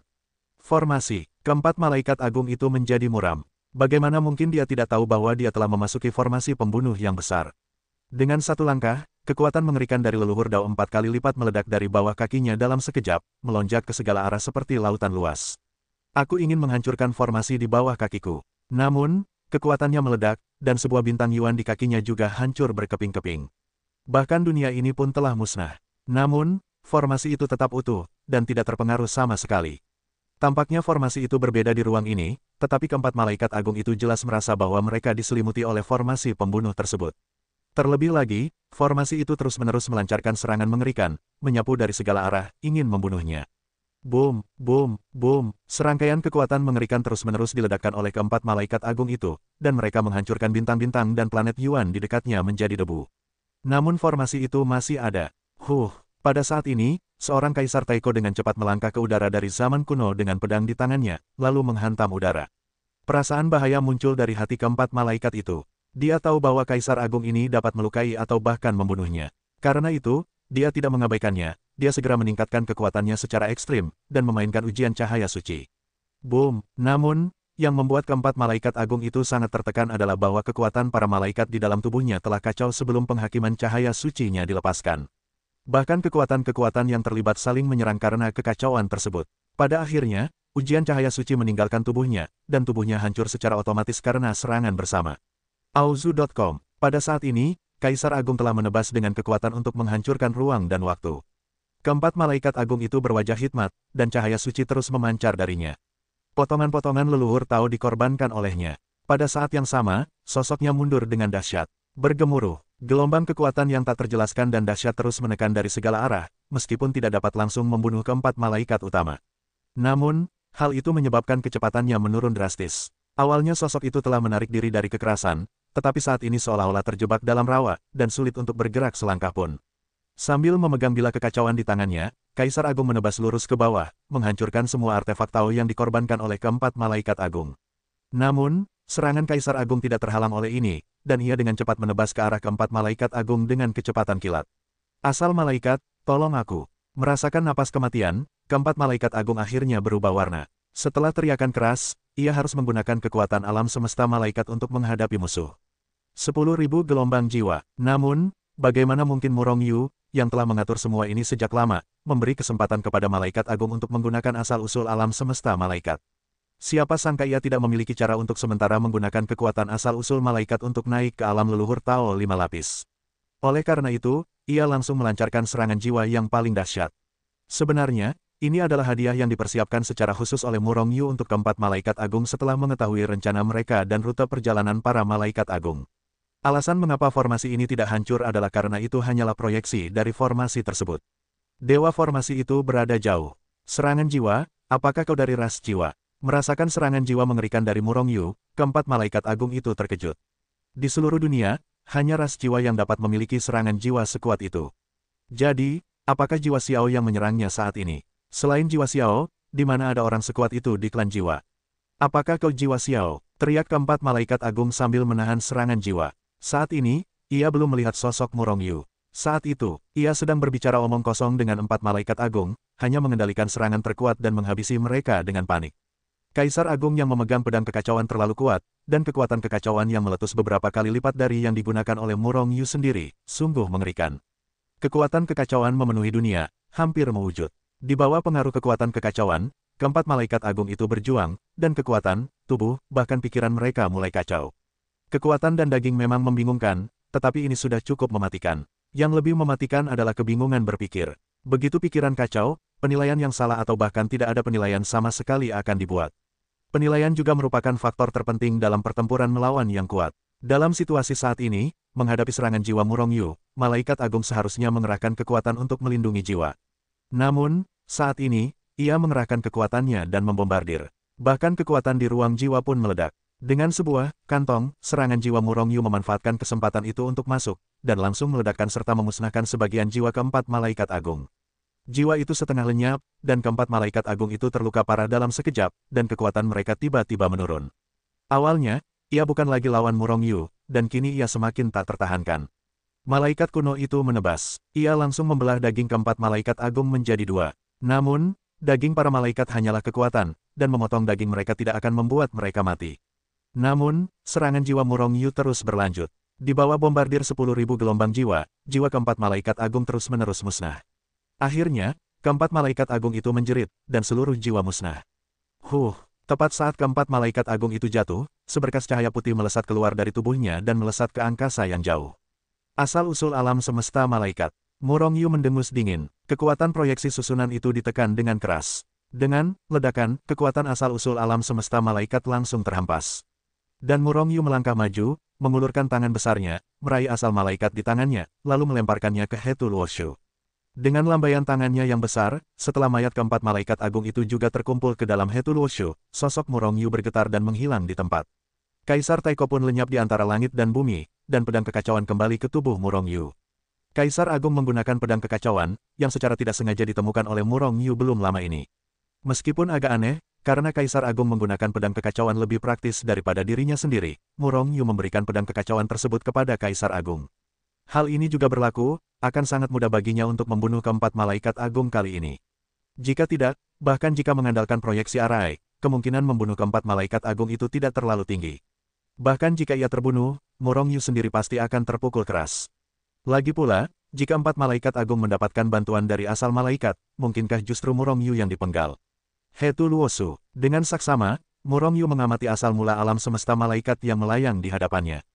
Formasi, keempat malaikat agung itu menjadi muram. Bagaimana mungkin dia tidak tahu bahwa dia telah memasuki formasi pembunuh yang besar? Dengan satu langkah, kekuatan mengerikan dari leluhur Dao 4 kali lipat meledak dari bawah kakinya dalam sekejap, melonjak ke segala arah seperti lautan luas. Aku ingin menghancurkan formasi di bawah kakiku. Namun, kekuatannya meledak, dan sebuah bintang Yuan di kakinya juga hancur berkeping-keping. Bahkan dunia ini pun telah musnah. Namun, formasi itu tetap utuh, dan tidak terpengaruh sama sekali. Tampaknya formasi itu berbeda di ruang ini, tetapi keempat malaikat agung itu jelas merasa bahwa mereka diselimuti oleh formasi pembunuh tersebut. Terlebih lagi, formasi itu terus-menerus melancarkan serangan mengerikan, menyapu dari segala arah, ingin membunuhnya. Boom, boom, boom, serangkaian kekuatan mengerikan terus-menerus diledakkan oleh keempat malaikat agung itu, dan mereka menghancurkan bintang-bintang dan planet Yuan di dekatnya menjadi debu. Namun formasi itu masih ada. Pada saat ini, seorang kaisar Taiko dengan cepat melangkah ke udara dari zaman kuno dengan pedang di tangannya, lalu menghantam udara. Perasaan bahaya muncul dari hati keempat malaikat itu. Dia tahu bahwa kaisar agung ini dapat melukai atau bahkan membunuhnya. Karena itu, dia tidak mengabaikannya, dia segera meningkatkan kekuatannya secara ekstrim, dan memainkan ujian cahaya suci. Boom! Namun, yang membuat keempat malaikat agung itu sangat tertekan adalah bahwa kekuatan para malaikat di dalam tubuhnya telah kacau sebelum penghakiman cahaya sucinya dilepaskan. Bahkan kekuatan-kekuatan yang terlibat saling menyerang karena kekacauan tersebut. Pada akhirnya, ujian cahaya suci meninggalkan tubuhnya, dan tubuhnya hancur secara otomatis karena serangan bersama. Auzu.com. Pada saat ini, Kaisar Agung telah menebas dengan kekuatan untuk menghancurkan ruang dan waktu. Keempat malaikat agung itu berwajah hikmat, dan cahaya suci terus memancar darinya. Potongan-potongan leluhur Tao dikorbankan olehnya. Pada saat yang sama, sosoknya mundur dengan dahsyat. Bergemuruh, gelombang kekuatan yang tak terjelaskan dan dahsyat terus menekan dari segala arah, meskipun tidak dapat langsung membunuh keempat malaikat utama. Namun, hal itu menyebabkan kecepatannya menurun drastis. Awalnya sosok itu telah menarik diri dari kekerasan, tetapi saat ini seolah-olah terjebak dalam rawa, dan sulit untuk bergerak selangkah pun. Sambil memegang bila kekacauan di tangannya, Kaisar Agung menebas lurus ke bawah, menghancurkan semua artefak Tao yang dikorbankan oleh keempat malaikat agung. Namun, serangan Kaisar Agung tidak terhalang oleh ini, dan ia dengan cepat menebas ke arah keempat malaikat agung dengan kecepatan kilat. Asal malaikat, tolong aku. Merasakan napas kematian, keempat malaikat agung akhirnya berubah warna. Setelah teriakan keras, ia harus menggunakan kekuatan alam semesta malaikat untuk menghadapi musuh. 10.000 gelombang jiwa. Namun, bagaimana mungkin Murong Yu, yang telah mengatur semua ini sejak lama, memberi kesempatan kepada malaikat agung untuk menggunakan asal-usul alam semesta malaikat. Siapa sangka ia tidak memiliki cara untuk sementara menggunakan kekuatan asal-usul malaikat untuk naik ke alam leluhur Tao 5 lapis. Oleh karena itu, ia langsung melancarkan serangan jiwa yang paling dahsyat. Sebenarnya, ini adalah hadiah yang dipersiapkan secara khusus oleh Murong Yu untuk keempat malaikat agung setelah mengetahui rencana mereka dan rute perjalanan para malaikat agung. Alasan mengapa formasi ini tidak hancur adalah karena itu hanyalah proyeksi dari formasi tersebut. Dewa formasi itu berada jauh. Serangan jiwa, apakah kau dari ras jiwa? Merasakan serangan jiwa mengerikan dari Murong Yu, keempat malaikat agung itu terkejut. Di seluruh dunia, hanya ras jiwa yang dapat memiliki serangan jiwa sekuat itu. Jadi, apakah jiwa Xiao yang menyerangnya saat ini? Selain jiwa Xiao, di mana ada orang sekuat itu di klan jiwa? Apakah kau jiwa Xiao? Teriak keempat malaikat agung sambil menahan serangan jiwa. Saat ini, ia belum melihat sosok Murong Yu. Saat itu, ia sedang berbicara omong kosong dengan empat malaikat agung, hanya mengendalikan serangan terkuat dan menghabisi mereka dengan panik. Kaisar Agung yang memegang pedang kekacauan terlalu kuat, dan kekuatan kekacauan yang meletus beberapa kali lipat dari yang digunakan oleh Murong Yu sendiri, sungguh mengerikan. Kekuatan kekacauan memenuhi dunia, hampir mewujud. Di bawah pengaruh kekuatan kekacauan, keempat malaikat agung itu berjuang, dan kekuatan, tubuh, bahkan pikiran mereka mulai kacau. Kekuatan dan daging memang membingungkan, tetapi ini sudah cukup mematikan. Yang lebih mematikan adalah kebingungan berpikir. Begitu pikiran kacau, penilaian yang salah atau bahkan tidak ada penilaian sama sekali akan dibuat. Penilaian juga merupakan faktor terpenting dalam pertempuran melawan yang kuat. Dalam situasi saat ini, menghadapi serangan jiwa Murong Yu, malaikat agung seharusnya mengerahkan kekuatan untuk melindungi jiwa. Namun, saat ini, ia mengerahkan kekuatannya dan membombardir. Bahkan kekuatan di ruang jiwa pun meledak. Dengan sebuah kantong, serangan jiwa Murong Yu memanfaatkan kesempatan itu untuk masuk, dan langsung meledakkan serta memusnahkan sebagian jiwa keempat malaikat agung. Jiwa itu setengah lenyap, dan keempat malaikat agung itu terluka parah dalam sekejap, dan kekuatan mereka tiba-tiba menurun. Awalnya, ia bukan lagi lawan Murong Yu, dan kini ia semakin tak tertahankan. Malaikat kuno itu menebas. Ia langsung membelah daging keempat malaikat agung menjadi dua. Namun, daging para malaikat hanyalah kekuatan, dan memotong daging mereka tidak akan membuat mereka mati. Namun, serangan jiwa Murong Yu terus berlanjut. Di bawah bombardir 10.000 gelombang jiwa, jiwa keempat malaikat agung terus-menerus musnah. Akhirnya, keempat malaikat agung itu menjerit, dan seluruh jiwa musnah. Tepat saat keempat malaikat agung itu jatuh, seberkas cahaya putih melesat keluar dari tubuhnya dan melesat ke angkasa yang jauh. Asal-usul alam semesta malaikat. Murong Yu mendengus dingin. Kekuatan proyeksi susunan itu ditekan dengan keras. Dengan ledakan, kekuatan asal-usul alam semesta malaikat langsung terhempas. Dan Murong Yu melangkah maju, mengulurkan tangan besarnya, meraih asal malaikat di tangannya, lalu melemparkannya ke Hetu Luoshu. Dengan lambaian tangannya yang besar, setelah mayat keempat malaikat agung itu juga terkumpul ke dalam Hetu Luoshu, sosok Murong Yu bergetar dan menghilang di tempat. Kaisar Taiko pun lenyap di antara langit dan bumi, dan pedang kekacauan kembali ke tubuh Murong Yu. Kaisar Agung menggunakan pedang kekacauan, yang secara tidak sengaja ditemukan oleh Murong Yu belum lama ini. Meskipun agak aneh, karena Kaisar Agung menggunakan pedang kekacauan lebih praktis daripada dirinya sendiri, Murong Yu memberikan pedang kekacauan tersebut kepada Kaisar Agung. Hal ini juga berlaku, akan sangat mudah baginya untuk membunuh keempat malaikat agung kali ini. Jika tidak, bahkan jika mengandalkan proyeksi arai, kemungkinan membunuh keempat malaikat agung itu tidak terlalu tinggi. Bahkan jika ia terbunuh, Murong Yu sendiri pasti akan terpukul keras. Lagi pula, jika empat malaikat agung mendapatkan bantuan dari asal malaikat, mungkinkah justru Murong Yu yang dipenggal? Hetu Luoshu. Dengan saksama, Murong Yu mengamati asal mula alam semesta malaikat yang melayang di hadapannya.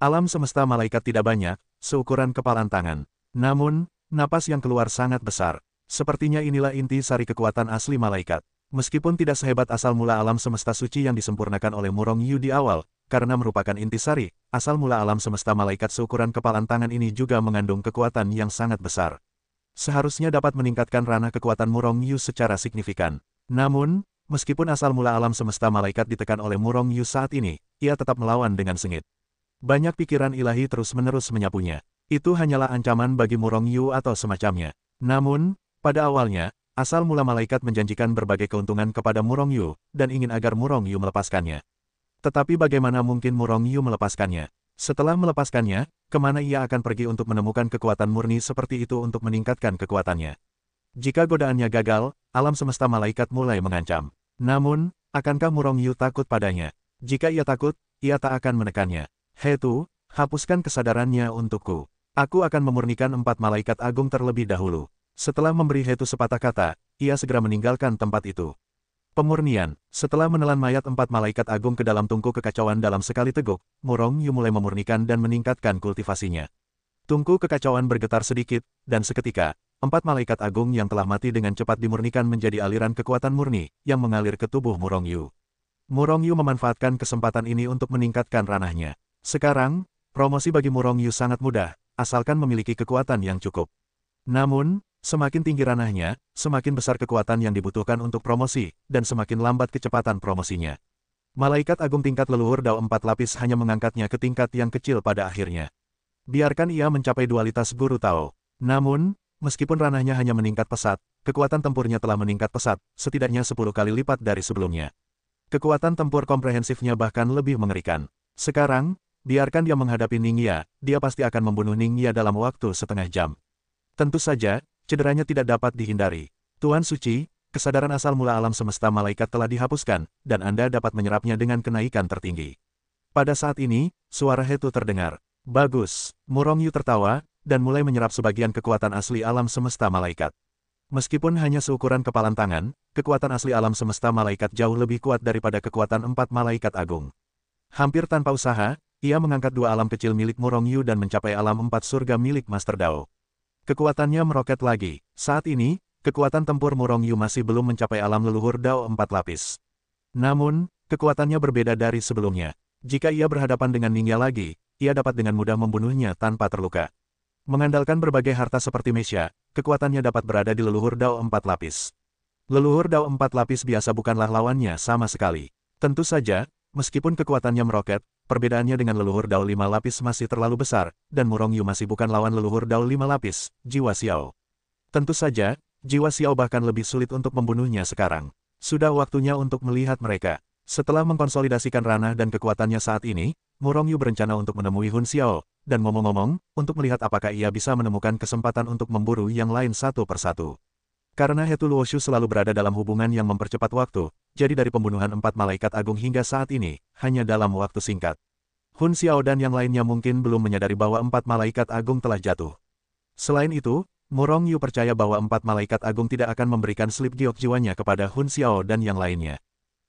Alam semesta malaikat tidak banyak, seukuran kepalan tangan. Namun, napas yang keluar sangat besar. Sepertinya inilah inti sari kekuatan asli malaikat. Meskipun tidak sehebat asal mula alam semesta suci yang disempurnakan oleh Murong Yu di awal, karena merupakan inti sari, asal mula alam semesta malaikat seukuran kepalan tangan ini juga mengandung kekuatan yang sangat besar. Seharusnya dapat meningkatkan ranah kekuatan Murong Yu secara signifikan. Namun, meskipun asal mula alam semesta malaikat ditekan oleh Murong Yu saat ini, ia tetap melawan dengan sengit. Banyak pikiran ilahi terus-menerus menyapunya. Itu hanyalah ancaman bagi Murong Yu atau semacamnya. Namun, pada awalnya, asal mula malaikat menjanjikan berbagai keuntungan kepada Murong Yu, dan ingin agar Murong Yu melepaskannya. Tetapi bagaimana mungkin Murong Yu melepaskannya? Setelah melepaskannya, kemana ia akan pergi untuk menemukan kekuatan murni seperti itu untuk meningkatkan kekuatannya? Jika godaannya gagal, alam semesta malaikat mulai mengancam. Namun, akankah Murong Yu takut padanya? Jika ia takut, ia tak akan menekannya. Hetu, hapuskan kesadarannya untukku. Aku akan memurnikan 4 malaikat agung terlebih dahulu. Setelah memberi Hetu sepatah kata, ia segera meninggalkan tempat itu. Pemurnian. Setelah menelan mayat 4 malaikat agung ke dalam tungku kekacauan dalam sekali teguk, Murong Yu mulai memurnikan dan meningkatkan kultivasinya. Tungku kekacauan bergetar sedikit, dan seketika, 4 malaikat agung yang telah mati dengan cepat dimurnikan menjadi aliran kekuatan murni, yang mengalir ke tubuh Murong Yu. Murong Yu memanfaatkan kesempatan ini untuk meningkatkan ranahnya. Sekarang, promosi bagi Murong Yu sangat mudah, asalkan memiliki kekuatan yang cukup. Namun, semakin tinggi ranahnya, semakin besar kekuatan yang dibutuhkan untuk promosi, dan semakin lambat kecepatan promosinya. Malaikat agung tingkat leluhur Dao 4 lapis hanya mengangkatnya ke tingkat yang kecil pada akhirnya. Biarkan ia mencapai dualitas guru Tao. Namun, meskipun ranahnya hanya meningkat pesat, kekuatan tempurnya telah meningkat pesat, setidaknya 10 kali lipat dari sebelumnya. Kekuatan tempur komprehensifnya bahkan lebih mengerikan. Sekarang, biarkan dia menghadapi Ningya, dia pasti akan membunuh Ningya dalam waktu setengah jam. Tentu saja, cederanya tidak dapat dihindari. Tuan Suci, kesadaran asal mula alam semesta malaikat telah dihapuskan, dan Anda dapat menyerapnya dengan kenaikan tertinggi. Pada saat ini, suara Hetu terdengar. Bagus, Murong Yu tertawa, dan mulai menyerap sebagian kekuatan asli alam semesta malaikat. Meskipun hanya seukuran kepalan tangan, kekuatan asli alam semesta malaikat jauh lebih kuat daripada kekuatan 4 malaikat agung. Hampir tanpa usaha, ia mengangkat 2 alam kecil milik Murong Yu dan mencapai alam 4 surga milik Master Dao. Kekuatannya meroket lagi. Saat ini, kekuatan tempur Murong Yu masih belum mencapai alam leluhur Dao 4 lapis. Namun, kekuatannya berbeda dari sebelumnya. Jika ia berhadapan dengan Ningya lagi, ia dapat dengan mudah membunuhnya tanpa terluka. Mengandalkan berbagai harta seperti Mesya, kekuatannya dapat berada di leluhur Dao 4 lapis. Leluhur Dao 4 lapis biasa bukanlah lawannya sama sekali. Tentu saja, meskipun kekuatannya meroket, perbedaannya dengan leluhur Dao 5 lapis masih terlalu besar, dan Murong Yu masih bukan lawan leluhur Dao 5 lapis, Jiwa Xiao. Tentu saja, Jiwa Xiao bahkan lebih sulit untuk membunuhnya sekarang. Sudah waktunya untuk melihat mereka. Setelah mengkonsolidasikan ranah dan kekuatannya saat ini, Murong Yu berencana untuk menemui Hun Xiao, dan ngomong-ngomong, untuk melihat apakah ia bisa menemukan kesempatan untuk memburu yang lain satu persatu. Karena Hetu Luoshu selalu berada dalam hubungan yang mempercepat waktu, jadi dari pembunuhan 4 malaikat agung hingga saat ini, hanya dalam waktu singkat. Hun Xiao dan yang lainnya mungkin belum menyadari bahwa 4 malaikat agung telah jatuh. Selain itu, Murong Yu percaya bahwa 4 malaikat agung tidak akan memberikan slip giok jiwanya kepada Hun Xiao dan yang lainnya.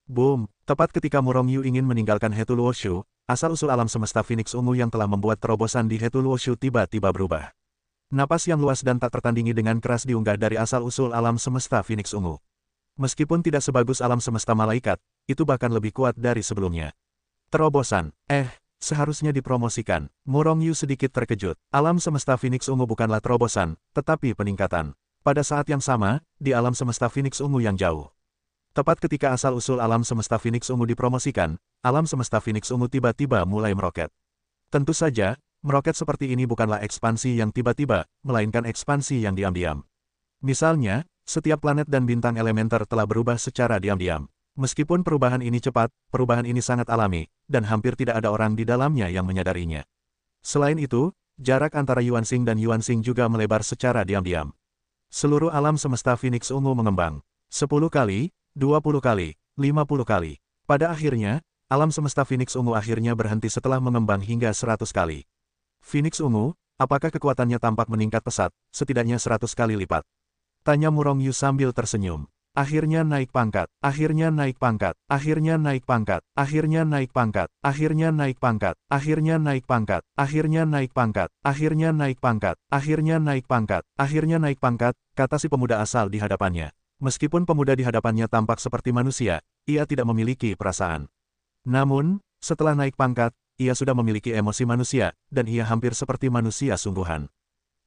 Boom! Tepat ketika Murong Yu ingin meninggalkan Hetu Luoshu, asal-usul alam semesta Phoenix Ungu yang telah membuat terobosan di Hetu Luoshu tiba-tiba berubah. Napas yang luas dan tak tertandingi dengan keras diunggah dari asal-usul alam semesta Phoenix Ungu. Meskipun tidak sebagus alam semesta malaikat, itu bahkan lebih kuat dari sebelumnya. Terobosan, seharusnya dipromosikan. Murong Yu sedikit terkejut. Alam semesta Phoenix Ungu bukanlah terobosan, tetapi peningkatan. Pada saat yang sama, di alam semesta Phoenix Ungu yang jauh. Tepat ketika asal-usul alam semesta Phoenix Ungu dipromosikan, alam semesta Phoenix Ungu tiba-tiba mulai meroket. Tentu saja, meroket seperti ini bukanlah ekspansi yang tiba-tiba, melainkan ekspansi yang diam-diam. Misalnya, setiap planet dan bintang elementer telah berubah secara diam-diam. Meskipun perubahan ini cepat, perubahan ini sangat alami, dan hampir tidak ada orang di dalamnya yang menyadarinya. Selain itu, jarak antara Yuanxing dan Yuanxing juga melebar secara diam-diam. Seluruh alam semesta Phoenix Ungu mengembang. 10 kali, 20 kali, 50 kali. Pada akhirnya, alam semesta Phoenix Ungu akhirnya berhenti setelah mengembang hingga 100 kali. Phoenix Ungu, apakah kekuatannya tampak meningkat pesat, setidaknya 100 kali lipat? Tanya Murong Yu sambil tersenyum. Akhirnya naik pangkat, akhirnya naik pangkat, akhirnya naik pangkat, akhirnya naik pangkat, akhirnya naik pangkat, akhirnya naik pangkat, akhirnya naik pangkat, akhirnya naik pangkat, akhirnya naik pangkat, akhirnya naik pangkat, kata si pemuda asal di hadapannya. Meskipun pemuda di hadapannya tampak seperti manusia, ia tidak memiliki perasaan. Namun, setelah naik pangkat, ia sudah memiliki emosi manusia, dan ia hampir seperti manusia sungguhan.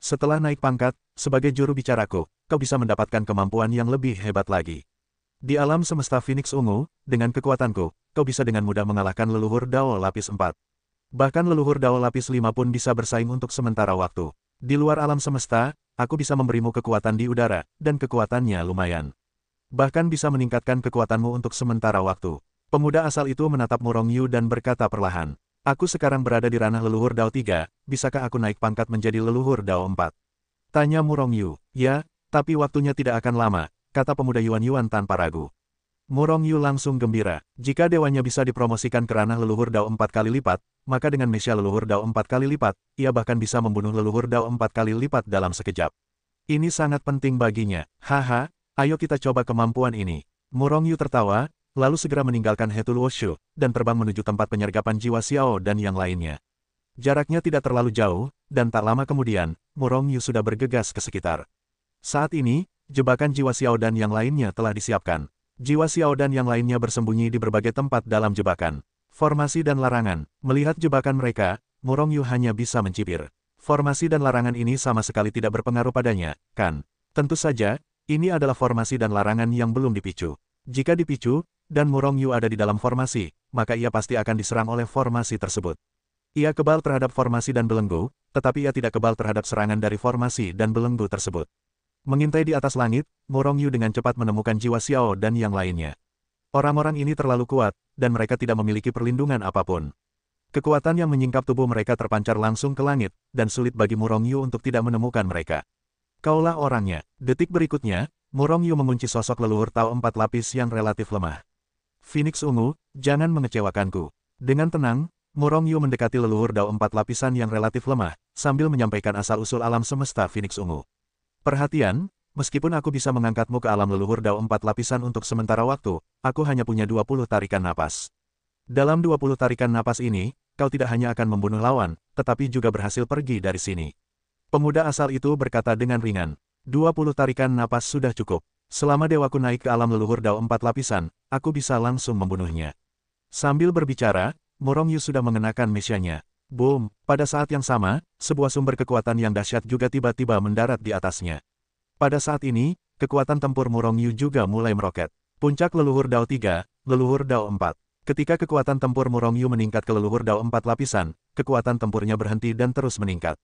Setelah naik pangkat, sebagai juru bicaraku, kau bisa mendapatkan kemampuan yang lebih hebat lagi. Di alam semesta Phoenix Ungu, dengan kekuatanku, kau bisa dengan mudah mengalahkan leluhur Dao lapis 4. Bahkan leluhur Dao lapis 5 pun bisa bersaing untuk sementara waktu. Di luar alam semesta, aku bisa memberimu kekuatan di udara, dan kekuatannya lumayan. Bahkan bisa meningkatkan kekuatanmu untuk sementara waktu. Pemuda asal itu menatap Murong Yu dan berkata perlahan. Aku sekarang berada di ranah leluhur Dao 3, bisakah aku naik pangkat menjadi leluhur Dao 4? Tanya Murong Yu. Ya, tapi waktunya tidak akan lama, kata pemuda Yuan tanpa ragu. Murong Yu langsung gembira. Jika dewanya bisa dipromosikan ke ranah leluhur Dao 4 kali lipat, maka dengan mesya leluhur Dao 4 kali lipat, ia bahkan bisa membunuh leluhur Dao 4 kali lipat dalam sekejap. Ini sangat penting baginya. Haha, ayo kita coba kemampuan ini. Murong Yu tertawa, lalu segera meninggalkan Hetul Wushu, dan terbang menuju tempat penyergapan jiwa Xiao dan yang lainnya. Jaraknya tidak terlalu jauh, dan tak lama kemudian, Murong Yu sudah bergegas ke sekitar. Saat ini, jebakan jiwa Xiao dan yang lainnya telah disiapkan. Jiwa Xiao dan yang lainnya bersembunyi di berbagai tempat dalam jebakan. Formasi dan larangan. Melihat jebakan mereka, Murong Yu hanya bisa mencibir. Formasi dan larangan ini sama sekali tidak berpengaruh padanya, kan? Tentu saja, ini adalah formasi dan larangan yang belum dipicu. Jika dipicu, dan Murong Yu ada di dalam formasi, maka ia pasti akan diserang oleh formasi tersebut. Ia kebal terhadap formasi dan belenggu, tetapi ia tidak kebal terhadap serangan dari formasi dan belenggu tersebut. Mengintai di atas langit, Murong Yu dengan cepat menemukan jiwa Xiao dan yang lainnya. Orang-orang ini terlalu kuat, dan mereka tidak memiliki perlindungan apapun. Kekuatan yang menyingkap tubuh mereka terpancar langsung ke langit, dan sulit bagi Murong Yu untuk tidak menemukan mereka. Kaulah orangnya. Detik berikutnya, Murong Yu mengunci sosok leluhur Tao 4 lapis yang relatif lemah. Phoenix Ungu, jangan mengecewakanku. Dengan tenang, Murong Yu mendekati leluhur Dao 4 lapisan yang relatif lemah, sambil menyampaikan asal-usul alam semesta Phoenix Ungu. Perhatian, meskipun aku bisa mengangkatmu ke alam leluhur Dao 4 lapisan untuk sementara waktu, aku hanya punya 20 tarikan napas. Dalam 20 tarikan napas ini, kau tidak hanya akan membunuh lawan, tetapi juga berhasil pergi dari sini. Pemuda asal itu berkata dengan ringan. 20 tarikan napas sudah cukup. Selama dewaku naik ke alam leluhur Dao 4 lapisan, aku bisa langsung membunuhnya. Sambil berbicara, Murong Yu sudah mengenakan mesyanya. Boom! Pada saat yang sama, sebuah sumber kekuatan yang dahsyat juga tiba-tiba mendarat di atasnya. Pada saat ini, kekuatan tempur Murong Yu juga mulai meroket. Puncak leluhur Dao 3, leluhur Dao 4. Ketika kekuatan tempur Murong Yu meningkat ke leluhur Dao 4 lapisan, kekuatan tempurnya berhenti dan terus meningkat.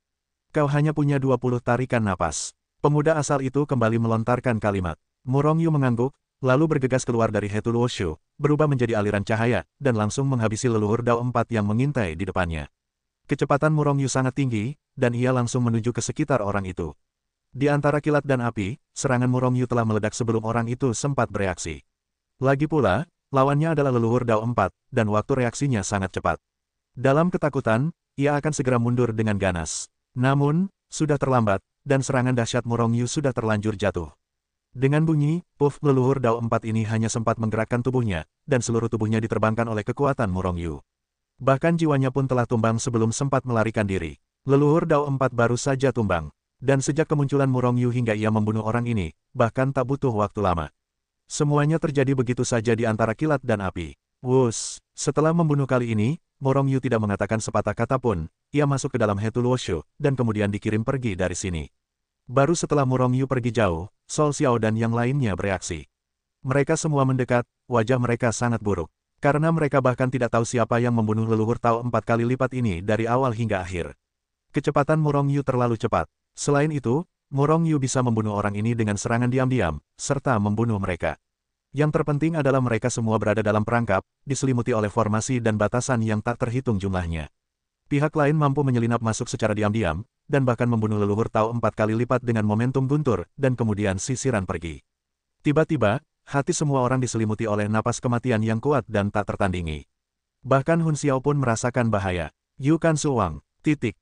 Kau hanya punya 20 tarikan napas. Pemuda asal itu kembali melontarkan kalimat. Murong Yu mengangguk, lalu bergegas keluar dari Hetul Wushu, berubah menjadi aliran cahaya, dan langsung menghabisi leluhur Dao 4 yang mengintai di depannya. Kecepatan Murong Yu sangat tinggi, dan ia langsung menuju ke sekitar orang itu. Di antara kilat dan api, serangan Murong Yu telah meledak sebelum orang itu sempat bereaksi. Lagi pula, lawannya adalah leluhur Dao 4, dan waktu reaksinya sangat cepat. Dalam ketakutan, ia akan segera mundur dengan ganas. Namun, sudah terlambat, dan serangan dahsyat Murong Yu sudah terlanjur jatuh. Dengan bunyi, puff, leluhur Dao 4 ini hanya sempat menggerakkan tubuhnya, dan seluruh tubuhnya diterbangkan oleh kekuatan Murong Yu. Bahkan jiwanya pun telah tumbang sebelum sempat melarikan diri. Leluhur Dao 4 baru saja tumbang. Dan sejak kemunculan Murong Yu hingga ia membunuh orang ini, bahkan tak butuh waktu lama. Semuanya terjadi begitu saja di antara kilat dan api. Wus! Setelah membunuh kali ini, Murong Yu tidak mengatakan sepatah kata pun, ia masuk ke dalam Hetul Wushu, dan kemudian dikirim pergi dari sini. Baru setelah Murong Yu pergi jauh, Sol Xiao dan yang lainnya bereaksi. Mereka semua mendekat, wajah mereka sangat buruk. Karena mereka bahkan tidak tahu siapa yang membunuh leluhur Tao 4 kali lipat ini dari awal hingga akhir. Kecepatan Murong Yu terlalu cepat. Selain itu, Murong Yu bisa membunuh orang ini dengan serangan diam-diam, serta membunuh mereka. Yang terpenting adalah mereka semua berada dalam perangkap, diselimuti oleh formasi dan batasan yang tak terhitung jumlahnya. Pihak lain mampu menyelinap masuk secara diam-diam, dan bahkan membunuh leluhur Tao 4 kali lipat dengan momentum guntur, dan kemudian sisiran pergi. Tiba-tiba, hati semua orang diselimuti oleh napas kematian yang kuat dan tak tertandingi. Bahkan Hun Xiao pun merasakan bahaya. Yu Kan Suwang, titik.